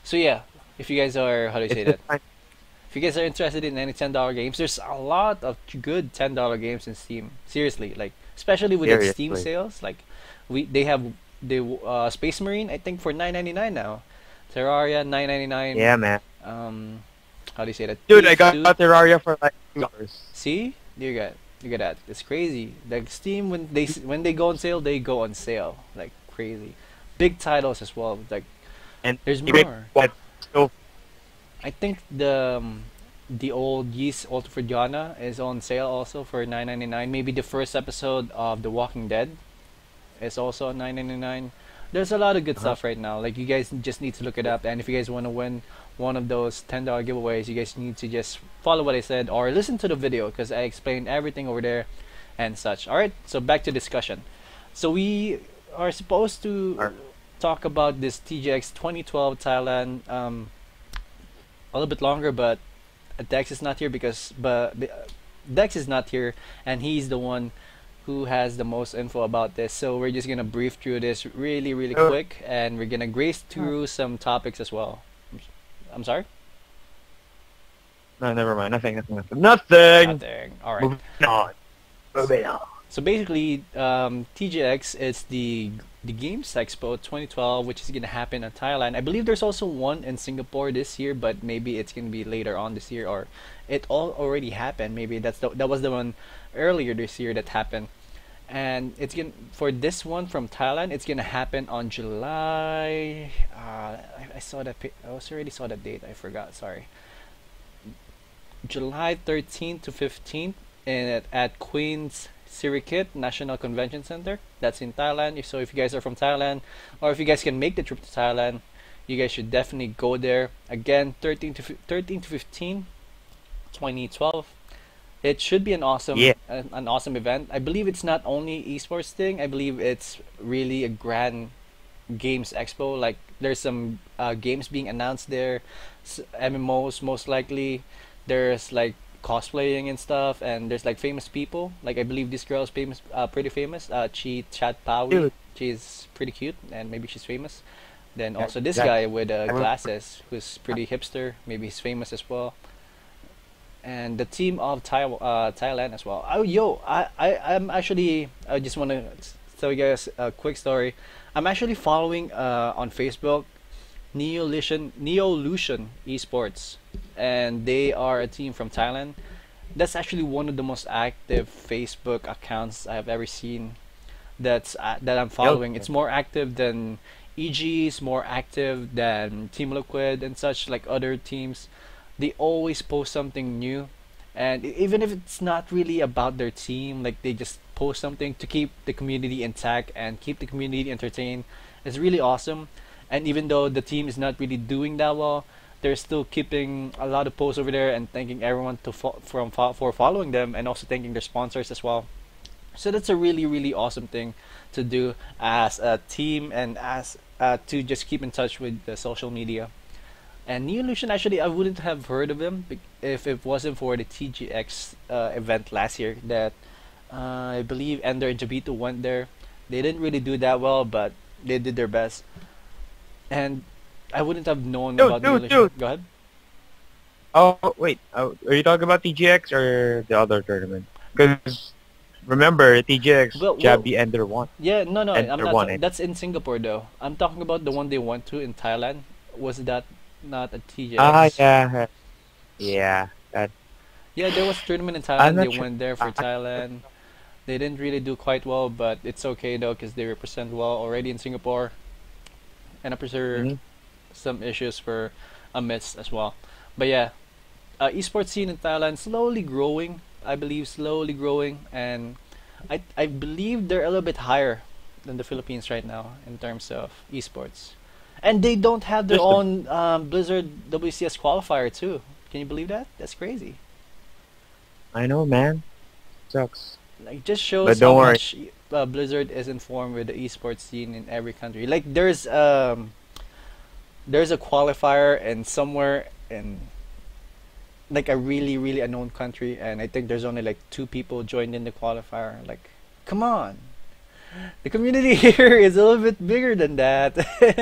So yeah, if you guys are, how do you say that? If you guys are interested in any $10 games, there's a lot of good $10 games in Steam. Seriously, like especially with the Steam Seriously. sales, like they have the Space Marine, I think, for $9.99 now. Terraria $9.99. Yeah, man. How do you say that? Dude, I got PS2. Terraria for like $2. See, you got that. It's crazy. Like Steam, when they go on sale, they go on sale like crazy. Big titles as well. Like And there's even more. what so I think the old Yeast Ultrafrigiana is on sale also for $9.99. Maybe the first episode of The Walking Dead is also $9.99. There's a lot of good stuff right now. Like you guys just need to look it up, and if you guys want to win one of those $10 giveaways, you guys need to just follow what I said or listen to the video because I explained everything over there and such. All right, so back to discussion. So we are supposed to talk about this TGX 2012 Thailand a little bit longer, but Dex is not here Dex is not here, and he's the one who has the most info about this. So we're just gonna brief through this really quick, and we're gonna graze through some topics as well. I'm sorry. no, never mind. Nothing. Nothing. Nothing. All right. Moving on. Moving on. So basically, TGX is the Games Expo 2012, which is gonna happen in Thailand. I believe there's also one in Singapore this year, but maybe it's gonna be later on this year, or it all already happened. Maybe that was the one earlier this year that happened. And it's gonna for this one from Thailand. It's gonna happen on July. I saw that. I also already saw that date. I forgot. Sorry. July 13th to 15th at Queen's Sirikit National Convention Center. That's in Thailand. So if you guys are from Thailand, or if you guys can make the trip to Thailand, you guys should definitely go there. Again, 13 to 15, 2012. It should be an awesome an awesome event. I believe it's not only esports thing. I believe it's really a grand games expo. Like there's some games being announced there, MMOs most likely. There's like cosplaying and stuff, and there's like famous people. Like I believe this girl is famous, pretty famous. Chi Chat Pawi. Dude. She's pretty cute, and maybe she's famous. Then Yeah, also this exactly. guy with glasses, who's pretty hipster. Maybe he's famous as well. And the team of Thailand as well. Oh, yo, I'm actually. I just want to tell you guys a quick story. I'm actually following on Facebook Neolution Esports, and they are a team from Thailand. That's actually one of the most active Facebook accounts I have ever seen. That I'm following. It's more active than EG's, more active than Team Liquid and such, like other teams. They always post something new, and even if it's not really about their team, like they just post something to keep the community intact and keep the community entertained. It's really awesome. And even though the team is not really doing that well, they're still keeping a lot of posts over there and thanking everyone for following them, and also thanking their sponsors as well. So that's a really awesome thing to do as a team, and as to just keep in touch with the social media. And Neolution, actually, I wouldn't have heard of him if it wasn't for the TGX event last year. That I believe Ender and Jabito went there. They didn't really do that well, but they did their best. And I wouldn't have known about Neolution. Dude. Go ahead. Oh wait, are you talking about TGX or the other tournament? Because remember, TGX Jabby Ender won. Yeah, no, I'm Ender not. won it. That's in Singapore though. I'm talking about the one they went to in Thailand. Was that not a Ah, TJX. yeah. Yeah. That Yeah, there was a tournament in I'm Thailand. They not sure. went there for Thailand. They didn't really do quite well, but it's okay though because they represent well already in Singapore. And I'm pretty sure Mhm. some issues were amidst as well. But yeah, esports scene in Thailand slowly growing. I believe slowly growing, and I believe they're a little bit higher than the Philippines right now in terms of esports. And they don't have their Just a, own Blizzard WCS qualifier too. Can you believe that? That's crazy. I know, man. Sucks. Like just But shows how don't worry. much Blizzard is informed with the esports scene in every country. Like there's a qualifier and somewhere in like a really unknown country, and I think there's only like two people joined in the qualifier. Like, come on, the community here is a little bit bigger than that,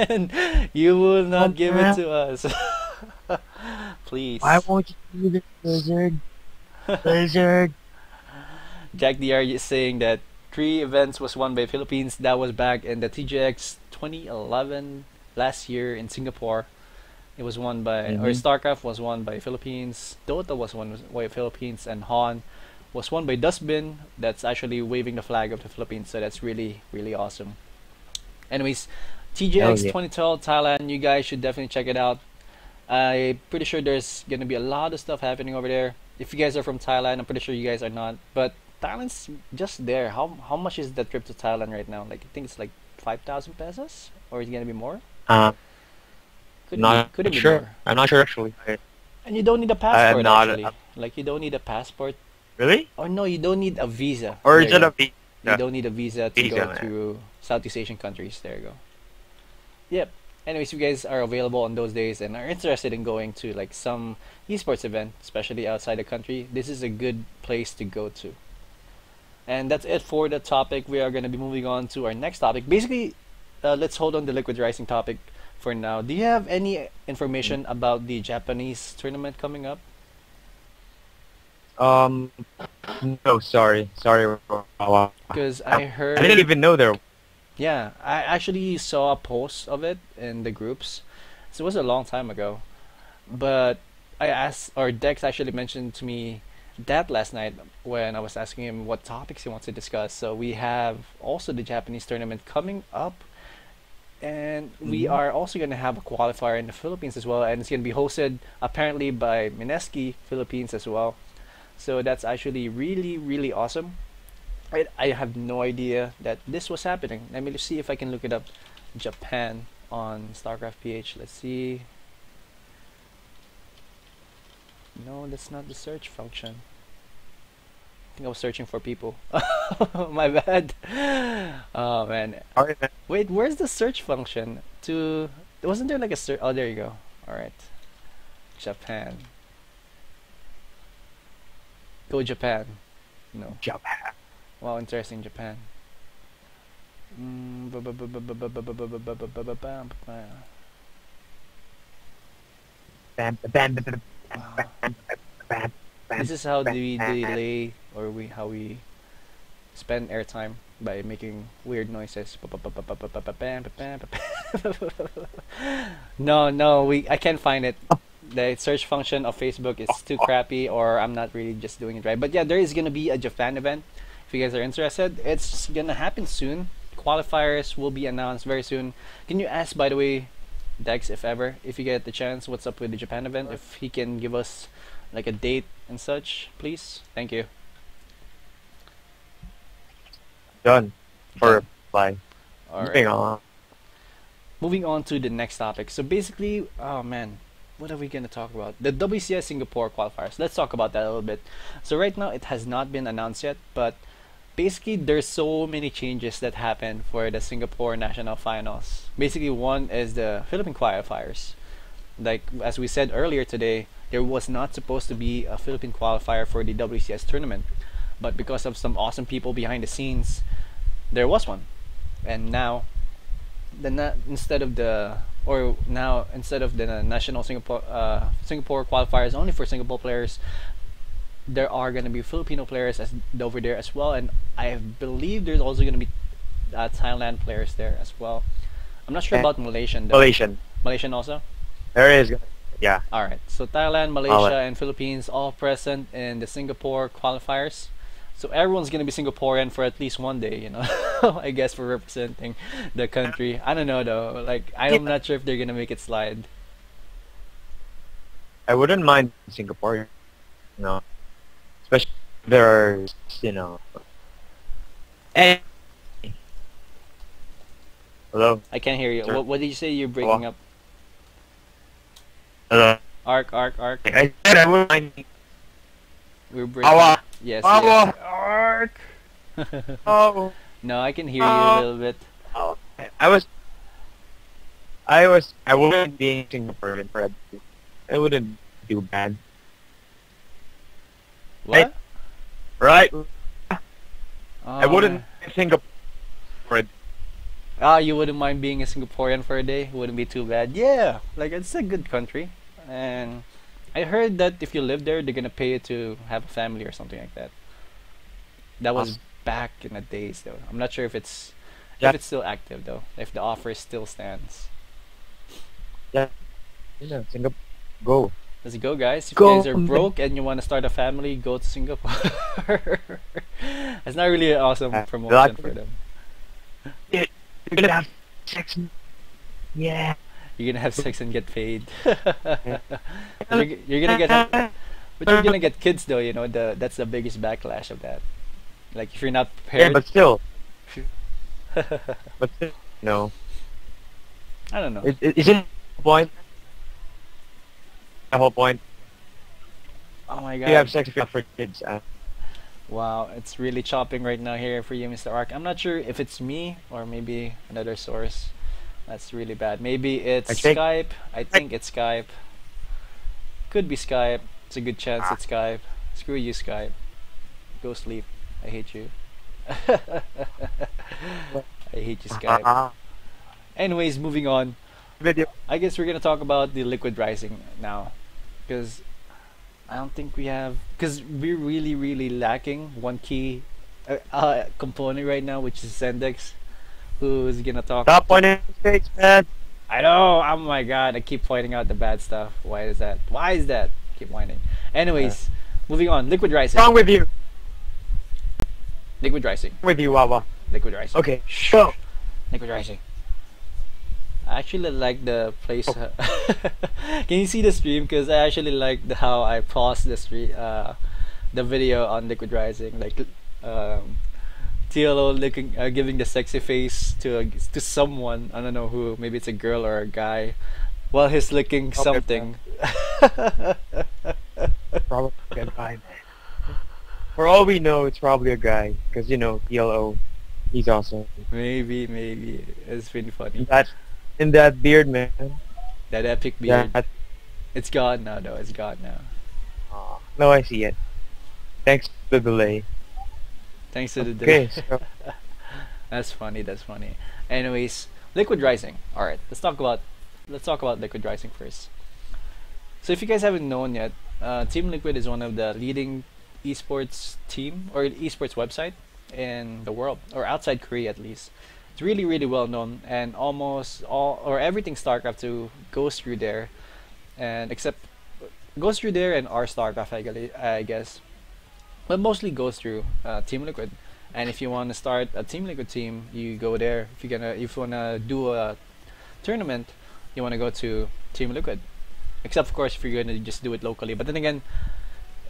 and you will not Oh, give it man. to us. Why Please. won't you do this, Blizzard? Blizzard. Jack DR is saying that three events was won by Philippines. That was back in the TGX 2011 last year in Singapore. It was won by, or Mm-hmm. StarCraft was won by Philippines. Dota was won by Philippines, and Han was won by Dustbin. That's actually waving the flag of the Philippines. So that's really awesome. Anyways, Hell TGX yeah. 2012 Thailand. You guys should definitely check it out. I'm pretty sure there's gonna be a lot of stuff happening over there. If you guys are from Thailand, I'm pretty sure you guys are not. But Thailand's just there. How much is the trip to Thailand right now? Like I think it's like 5,000 pesos, or is it gonna be more? Um, not Could it be sure. more? I'm not sure actually. And you don't need a I'm passport not. actually. Like you don't need a passport. Really? Oh no, you don't need a visa. Or There is you it a go. You visa? don't need a visa to Visa, go man. to Southeast Asian countries. There you go. Yep. Anyways, if you guys are available on those days and are interested in going to like some esports event, especially outside the country, this is a good place to go to. And that's it for the topic. We are going to be moving on to our next topic. Basically, let's hold on the liquid rising topic for now. Do you have any information about the Japanese tournament coming up? Um, no, sorry. Sorry, Wawa. Because I I I didn't heard, even know there. yeah, I actually saw a post of it in the groups. So it was a long time ago. But I asked, or Dex actually mentioned to me that last night when I was asking him what topics he wants to discuss. So we have also the Japanese tournament coming up, and we Mm-hmm. are also going to have a qualifier in the Philippines as well, and it's going to be hosted apparently by Mineski Philippines as well. So that's actually really awesome. I have no idea that this was happening. Let me just see if I can look it up. Japan on StarCraft PH. Let's see. No, that's not the search function. I think I was searching for people. My bad. Oh man. Sorry, man. Wait, where's the search function? To wasn't there like a search? Oh, there you go. All right. Japan. Go Japan. No. Japan. Wow, interesting Japan. Mm, bu- bu- bu- bu- bu- bu- bu- bu- bu- bu- bu- bu- bu- bu- bam, bam. Bam, bam, bam, bam, Wow. bam, bam, This bam, is how bam, we bam. delay or we how we spend airtime by making weird noises. No, we I can't find it. The search function of Facebook is too crappy, or I'm not really just doing it right. But yeah, there is gonna be a Japan event. If you guys are interested, it's gonna happen soon. Qualifiers will be announced very soon. Can you ask, by the way, Dex, if ever, if you get the chance, what's up with the Japan event? If he can give us like a date and such, please. Thank you. Done for Done. reply. All right. Moving on. Moving on to the next topic. So basically, oh man, what are we gonna talk about? The WCS Singapore qualifiers. Let's talk about that a little bit. So right now, it has not been announced yet, but basically, there's so many changes that happened for the Singapore national finals. Basically, one is the Philippine qualifiers. Like as we said earlier today, there was not supposed to be a Philippine qualifier for the WCS tournament, but because of some awesome people behind the scenes, there was one. And now, instead of the or now instead of the national Singapore qualifiers only for Singapore players, there are going to be Filipino players as over there as well, and I believe there's also going to be Thailand players there as well. I'm not sure And about Malaysian though. Malaysian. Malaysian also. There is. Yeah. All right. So Thailand, All Malaysia, and Philippines all present in the Singapore qualifiers. So everyone's gonna be Singaporean for at least one day, you know. I guess for representing the country. I don't know though. Like Yeah. I'm not sure if they're gonna make it slide. I wouldn't mind Singapore, especially if there's, Hey, hello, I can't hear you. sir. What did you say? You're Hello. breaking up. Hello. Arc. I said I wouldn't mind. We're breaking. Awa. Yes, Awa. yes. Arc. Oh. No, I can hear you a little bit. Oh. I wouldn't be Singaporean for a day. I wouldn't do bad. What? Right? Oh, I wouldn't be Singapore for a day. Ah, you wouldn't mind being a Singaporean for a day? Wouldn't be too bad. Yeah, like it's a good country, and I heard that if you live there, they're gonna pay you to have a family or something like that. That was back in the days, though. I'm not sure Yeah. if it's still active though. If the offer still stands. Yeah. Singapore. Go. Let's go, guys. If you Go. guys are broke and you want to start a family, go to Singapore. It's not really an awesome promotion for them. You're gonna have sex. Yeah. You're gonna have sex and get paid. You're gonna get, but you're gonna get kids though. You know that's the biggest backlash of that. Like if you're not Yeah, prepared. but still. I But still, no. don't know. Isn't the point? The whole point. Oh my You have god. sex if you're not for kids. Wow, it's really chopping right now here for you, Mr. Ark. I'm not sure if it's me or maybe another source. That's really bad. Maybe it's I think- Skype. I think it's Skype. Could be Skype. It's a good chance it's Skype. Screw you, Skype. Go sleep. I hate you. I hate you, Skype. Anyways, moving on. Video. I guess we're gonna talk about the liquid rising now, because I don't think we have, because we're really lacking one key component right now, which is Zendex. Who's gonna talk? Stop pointing mistakes, man. I know. Oh my god, I keep pointing out the bad stuff. Why is that? Why is that? Keep whining. Anyways, moving on. Liquid rising. Wrong with you? Liquid rising. With you, Wawa. Liquid rising. Okay. Go. Liquid rising. I actually like the place. Can you see the stream? Because I actually like how I paused the video on Liquid Rising, like TLO looking, giving the sexy face to someone. I don't know who. Maybe it's a girl or a guy, while he's licking Okay, something. Probably a guy. For all we know, it's probably a guy. Because, TLO, he's awesome. Maybe it's been funny. In that beard, man. That epic beard. That, It's gone now, though. It's gone now. no, I see it. Thanks for the delay. Thanks to the Okay, delay. so, That's funny. That's funny. Anyways, Liquid Rising. All right, let's talk about Liquid Rising first. So if you guys haven't known yet, Team Liquid is one of the leading esports team or esports website in the world, or outside Korea at least. It's really well known, and almost all or everything StarCraft 2 goes through there, and goes through there and our StarCraft I guess, but mostly goes through Team Liquid. And if you want to start a Team Liquid team, you go there. If you wanna do a tournament, you wanna go to Team Liquid. Except of course if you're gonna just do it locally. But then again,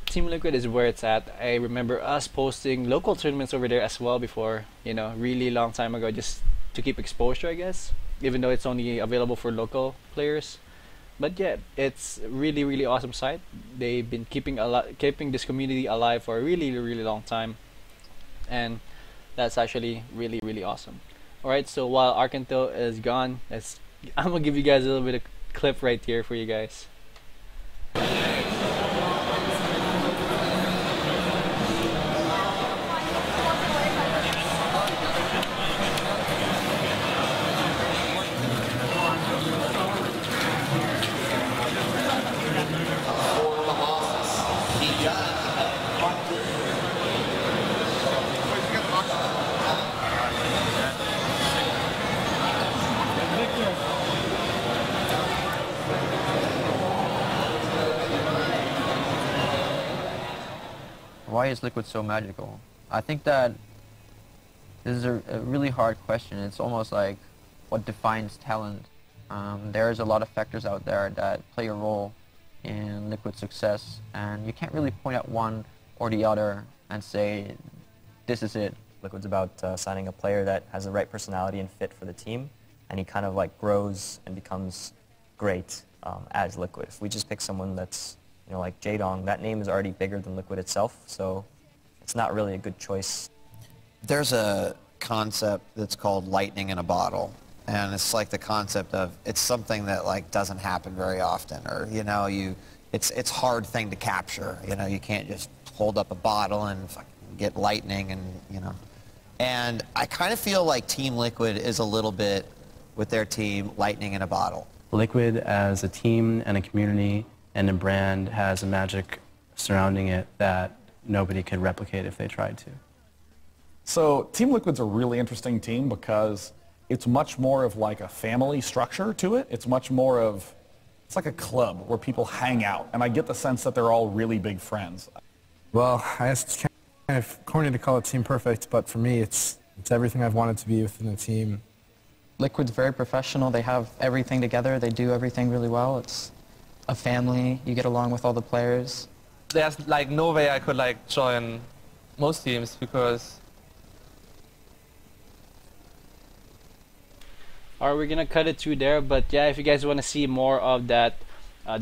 Team Liquid is where it's at. I remember us posting local tournaments over there as well before, really long time ago, just to keep exposure, I guess, even though it's only available for local players. But yeah, it's really awesome site. They've been keeping this community alive for a really long time, and that's actually really awesome. All right, so while Arkanthiel is gone, I'm gonna give you guys a little bit of clip right here for you guys. why is Liquid so magical? I think that this is a really hard question. It's almost like what defines talent. There's a lot of factors out there that play a role in Liquid's success, and you can't really point at one or the other and say, this is it. Liquid's about signing a player that has the right personality and fit for the team, and he kind of like grows and becomes great as Liquid. If we just pick someone that's, you know, like Jaedong, that name is already bigger than Liquid itself, so it's not really a good choice. There's a concept that's called lightning in a bottle, and it's like the concept of it's something that like doesn't happen very often, or you know, it's hard thing to capture. You know, you can't just hold up a bottle and fucking get lightning, and you know. And I kind of feel like Team Liquid is a little bit with their team lightning in a bottle. Liquid as a team and a community and a brand has a magic surrounding it that nobody could replicate if they tried to. So Team Liquid's a really interesting team because it's much more of like a family structure to it. It's much more of, it's like a club where people hang out, and I get the sense that they're all really big friends. Well, I guess it's kind of corny to call it Team Perfect, but for me it's everything I've wanted to be within a team. Liquid's very professional. They have everything together. They do everything really well. It's a family. You get along with all the players. There's like no way I could like join most teams because Alright, we're gonna cut it through there, but yeah, if you guys want to see more of that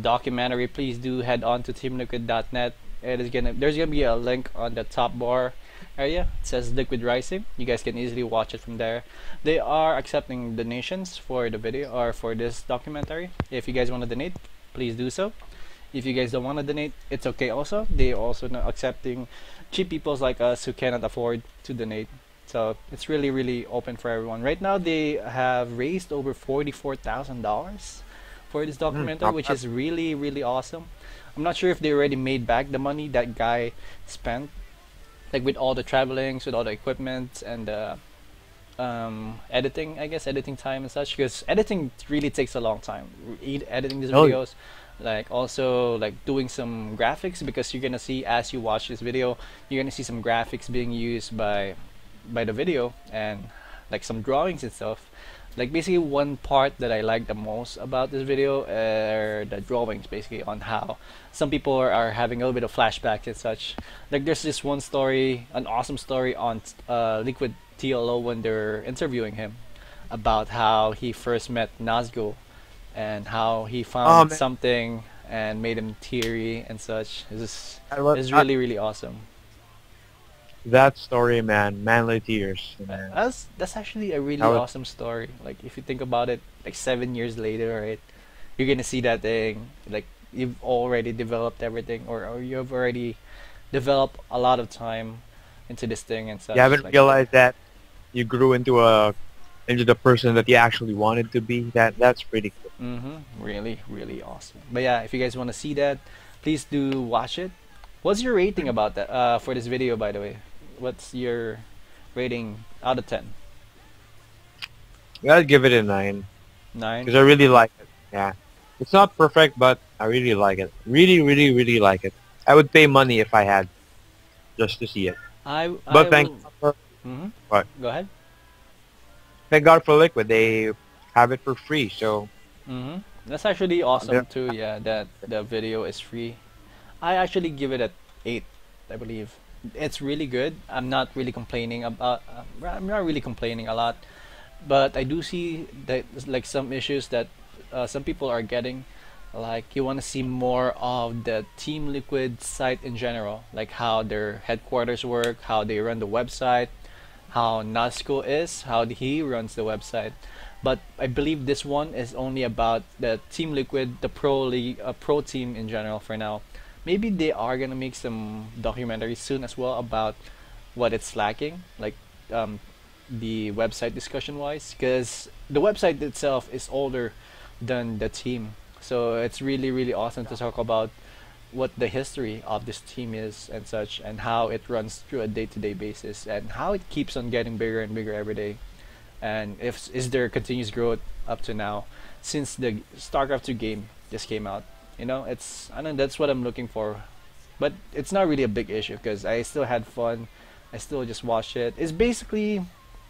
documentary, please do head on to teamliquid.net. There's gonna be a link on the top bar area. It says Liquid Rising. You guys can easily watch it from there. They are accepting donations for the video or for this documentary. If you guys want to donate, please do so. If you guys don't want to donate, it's okay also. They also not accepting cheap peoples like us who cannot afford to donate. So it's really open for everyone. Right now they have raised over $44,000 for this documentary, which is really awesome. I'm not sure if they already made back the money that guy spent, like with all the travelings, with all the equipment and editing, I guess, editing time and such, because editing really takes a long time. Editing these videos, like also like doing some graphics, because you're gonna see as you watch this video, you're gonna see some graphics being used by the video and like some drawings and stuff. Like basically one part that I like the most about this video are the drawings, basically on how some people are having a little bit of flashbacks and such. Like there's this one story, an awesome story on Liquid TLO when they're interviewing him about how he first met Nazgul and how he found something and made him teary and such. It's really awesome. That story, man, manly tears. That's actually a really awesome story. Like if you think about it, like 7 years later, right? You're gonna see that thing. Like you've already developed everything, or you've already developed a lot of time into this thing and such. You haven't like, realized that you grew into the person that you actually wanted to be. That's pretty cool. Really awesome. But yeah, if you guys want to see that, please do watch it. What's your rating about that for this video, by the way? What's your rating out of 10? I'd give it a 9. 9? Because I really like it. Yeah. It's not perfect, but I really like it. Really like it. I would pay money if I had, just to see it. But thank God for... What? Go ahead. Thank God for Liquid. They have it for free, so... That's actually awesome too, yeah, that the video is free. I actually give it an 8, I believe. It's really good. I'm not really complaining about. I'm not really complaining a lot, but I do see that like some issues that some people are getting. Like you want to see more of the Team Liquid site in general, like how their headquarters work, how they run the website, how Nazgul is, how he runs the website. But I believe this one is only about the Team Liquid, the pro league, pro team in general for now. Maybe they are gonna make some documentaries soon as well about what it's lacking, like the website discussion wise, because the website itself is older than the team, so it's really awesome to talk about what the history of this team is and such, and how it runs through a day-to-day basis, and how it keeps on getting bigger and bigger every day, and is there continuous growth up to now since the StarCraft 2 game just came out. You know, I know that's what I'm looking for. but it's not really a big issue because I still had fun. I still just watched it. It's basically,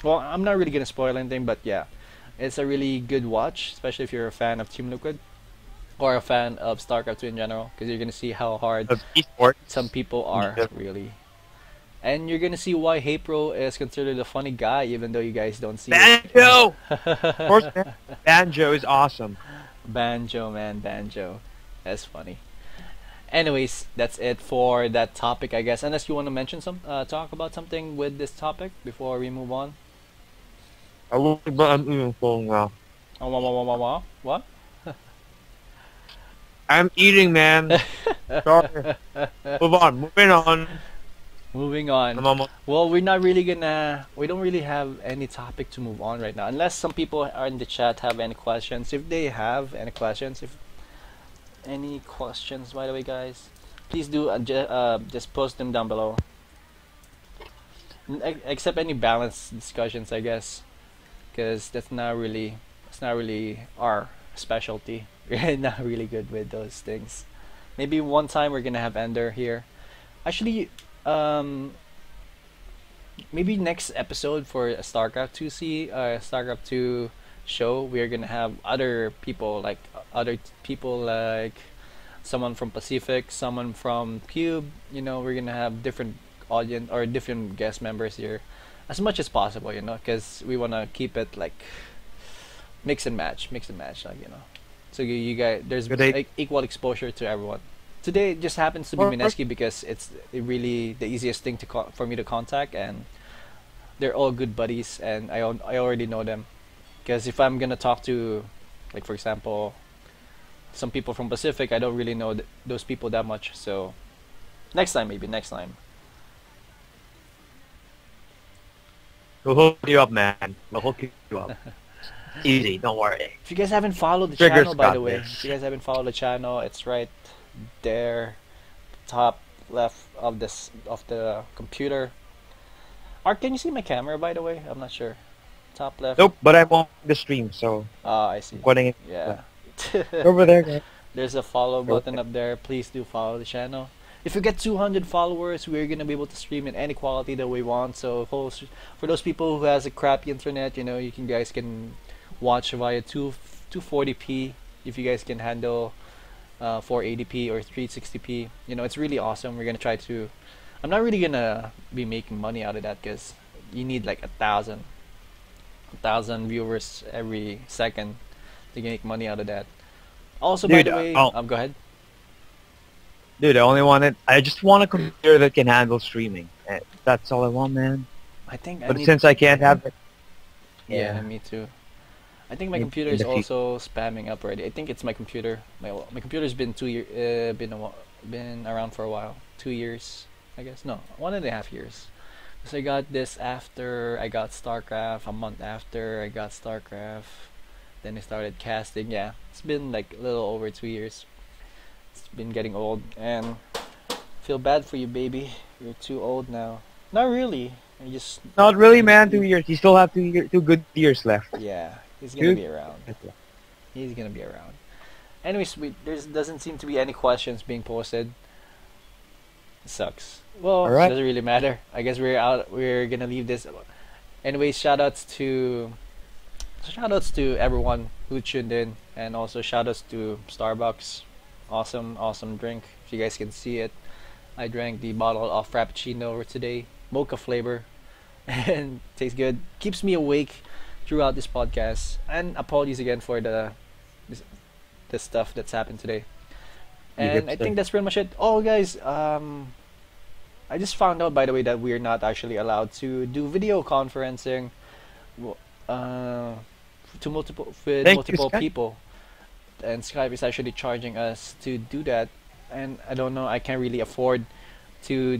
well, I'm not really gonna spoil anything, but yeah, it's a really good watch, especially if you're a fan of Team Liquid or a fan of StarCraft 2 in general, because you're gonna see how hard Of esports. some people are Yeah. really. And you're gonna see why Hapro is considered a funny guy, even though you guys don't see it. Banjo! Of course, man. Banjo is awesome. Banjo, man, Banjo. That's funny. Anyways, that's it for that topic, I guess. Unless you want to mention talk about something with this topic before we move on. I will, but I'm eating full now. What? I'm eating, man. Sorry. Move on. Moving on. Moving on. I'm almost. Well, we don't really have any topic to move on right now. Unless some people are in the chat have any questions. If they have any questions, by the way, guys, please do just post them down below. Except any balanced discussions, I guess, because that's not really our specialty. We're not really good with those things. Maybe one time we're gonna have Ender here. Actually, maybe next episode for a StarCraft 2 show, we're gonna have other people like someone from Pacific, someone from Cube. You know, we're gonna have different audience or different guest members here, as much as possible. You know, because we wanna keep it like mix and match, like So you guys, there's Good day. like equal exposure to everyone. Today it just happens to be Mineski because it's really the easiest thing for me to contact, and they're all good buddies, and I already know them. Because if I'm gonna talk to, like for example, some people from Pacific, I don't really know those people that much. So next time. We'll hook you up, man. We'll hook you up. Easy, don't worry. If you guys haven't followed the Triggers channel, by got the way, this. if you guys haven't followed the channel, it's right there, top left of the computer. Art, can you see my camera, by the way? I'm not sure. Top left. Nope, but I'm on the stream, so Ah, I see. I'm putting it Yeah. over there, guys. There's a follow button up there. Please do follow the channel. If we get 200 followers, we're gonna be able to stream in any quality that we want. So for those people who has a crappy internet, you know, guys can watch via 240p if you guys can handle 480p or 360p. You know, it's really awesome. We're gonna try to. I'm not really gonna be making money out of that because you need like 1,000 viewers every second to make money out of that. Also, by Dude, the way, oh. go ahead. Dude, I just want a computer that can handle streaming. That's all I want, man. I think But since I can't have it, Yeah, me too. I think my In- computer in is the fut- also spamming up already. I think it's my computer. My computer's been been around for a while. 2 years, I guess. No, 1.5 years. So I got this after I got StarCraft. A month after I got StarCraft, then I started casting. Yeah, it's been like a little over 2 years. It's been getting old, and feel bad for you, baby. You're too old now. Not really. I just not really, man. 2 years. You still have 2 good years left. yeah. He's gonna Dude. be around. He's gonna be around. Anyways, there doesn't seem to be any questions being posted. It sucks. Well, Alright. doesn't really matter. I guess we're out. We're gonna leave this. Anyways, shoutouts to everyone who tuned in, and also shoutouts to Starbucks. Awesome drink. If you guys can see it, I drank the bottle of Frappuccino today, mocha flavor, and tastes good. Keeps me awake throughout this podcast. And apologies again for the stuff that's happened today. You And I hipster. think that's pretty much it. Oh, guys, I just found out, by the way, that we're not actually allowed to do video conferencing to multiple Thank you, multiple Skype. people, and Skype is actually charging us to do that. And I don't know, I can't really afford to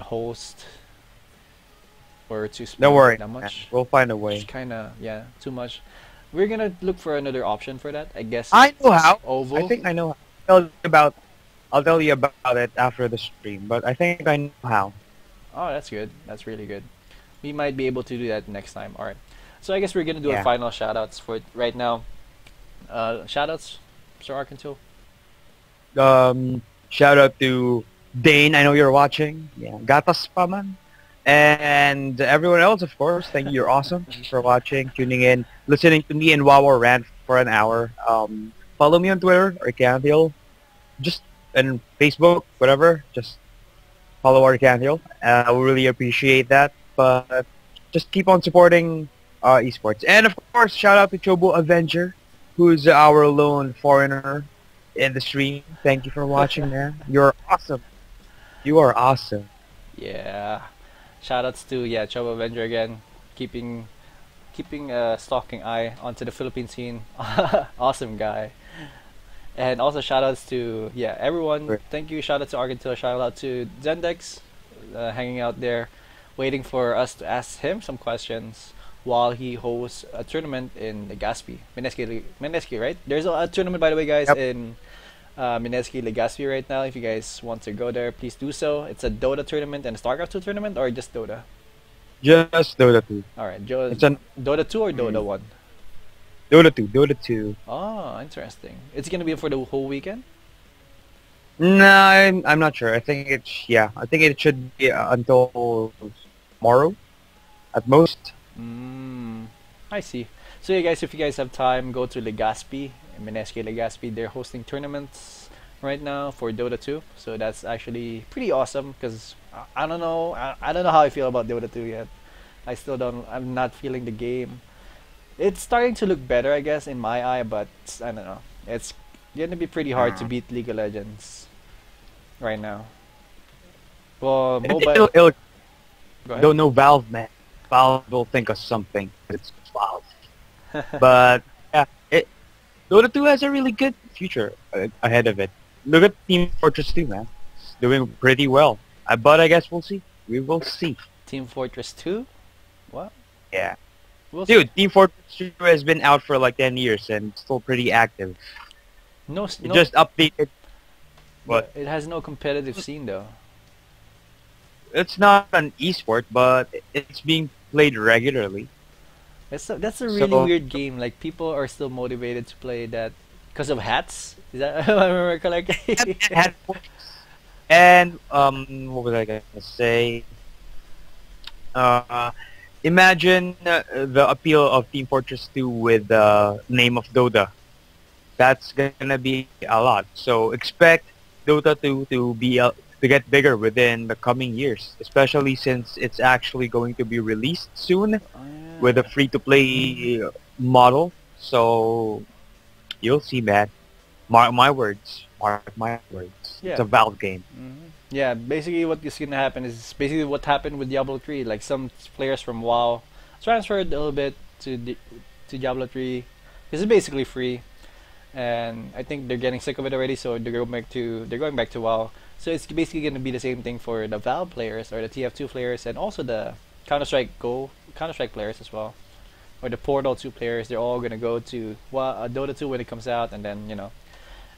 host or to spend Don't worry, that man. much. We'll find a way. It's kind of, yeah, too much. We're gonna look for another option for that, I guess. I know how. Ovo. I think I know. I'll tell you about it after the stream. But I think I know how. Oh, that's good. That's really good. We might be able to do that next time. All right. So I guess we're gonna do our Yeah. final shoutouts for right now. Shoutouts, Mr. Arkanthiel. Shout out to Dane, I know you're watching. Yeah, gatas pa man. And everyone else, of course, thank you. You're awesome. Thank you for watching, tuning in, listening to me and Wawa rant for an hour. Follow me on Twitter, Arkanthiel. Just and Facebook, whatever. Just follow Arkanthiel. I would really appreciate that. But just keep on supporting esports. And of course, shout out to Chobo Avenger, who's our lone foreigner in the stream. Thank you for watching, man. You're awesome. You are awesome. Yeah. Shoutouts to Chobo Avenger again, keeping a stalking eye onto the Philippine scene. Awesome guy. And also shoutouts to everyone. Thank you. Shout out to Arkanthiel. Shout out to Zendex, hanging out there, waiting for us to ask him some questions while he hosts a tournament in Legazpi, Mineski, right? There's a tournament, by the way, guys, in Mineski, Legazpi right now. If you guys want to go there, please do so. It's a Dota tournament and a StarCraft 2 tournament, or just Dota? Just Dota 2. Alright, It's an Dota 2 or Dota 1? Dota 2. Dota 2. Oh, interesting. It's gonna be for the whole weekend? No, I'm not sure. I think I think it should be until tomorrow, at most. I see. So guys, if you guys have time, go to Legazpi, Mineski Legazpi. They're hosting tournaments right now for Dota 2. So that's actually pretty awesome because I don't know. I don't know how I feel about Dota 2 yet. I still don't. I'm not feeling the game. It's starting to look better, I guess, in my eye, but I don't know. It's gonna be pretty hard to beat League of Legends right now. Well, mobile. It'll, Go ahead. don't know Valve, man. Valve will think of something. It's Valve. But yeah, Dota 2 has a really good future ahead of it. Look at Team Fortress 2, man. It's doing pretty well. But I guess we'll see. We will see. Team Fortress 2? What? Yeah. We'll Dude, Team Fortress 2 has been out for like 10 years and still pretty active. No, It just updated. But it has no competitive scene though. it's not an esport, but it's being played regularly. That's a really weird game. Like people are still motivated to play that because of hats. Is that am I remember correctly? And what was I gonna say? Imagine the appeal of Team Fortress 2 with the name of Dota. That's gonna be a lot. So expect Dota 2 to be to get bigger within the coming years, especially since it's actually going to be released soon with a free-to-play model. So you'll see, man. Mark my words. Mark my words. Yeah. It's a Valve game. Yeah, basically what is gonna happen is basically what happened with Diablo 3. Like some players from WoW transferred a little bit to Diablo 3. This is basically free, and I think they're getting sick of it already. So they're going back to WoW. So it's basically gonna be the same thing for the Valve players or the TF2 players, and also the Counter-Strike players as well, or the Portal 2 players. They're all gonna go to Dota 2 when it comes out, and then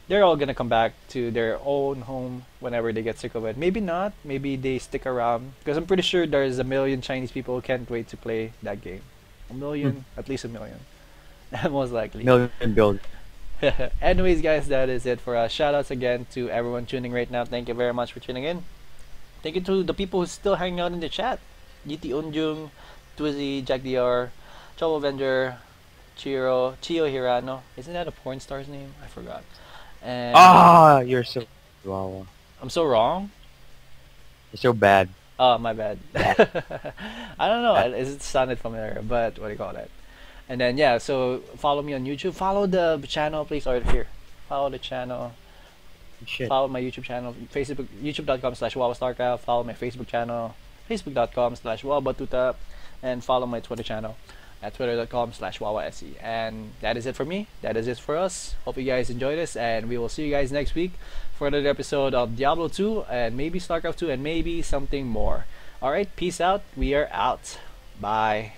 they're all gonna come back to their own home whenever they get sick of it. Maybe not. Maybe they stick around because I'm pretty sure there's a million Chinese people who can't wait to play that game. A million, at least a million, most likely. Million build. Anyways, guys, that is it for us. Shoutouts again to everyone tuning right now. Thank you very much for tuning in. Thank you to the people who still hanging out in the chat. GT Unjung, Twizzy, Jack DR, Trouble Avenger, Chio Hirano. Isn't that a porn star's name? I forgot. And you're so wow. I'm so wrong. You're so bad. Oh, my bad. I don't know. It sounded familiar, but what do you call that? And then so follow me on YouTube. Follow the channel, please. Or here, follow the channel. Shit. Follow my YouTube channel, Facebook, youtube.com/WoWStarcraft. Follow my Facebook channel, facebook.com/WoWBatuta, and follow my Twitter channel at twitter.com/WoWSE. And that is it for me. That is it for us. Hope you guys enjoy this, and we will see you guys next week for another episode of Diablo 2 and maybe StarCraft 2 and maybe something more. Alright, peace out. We are out. Bye.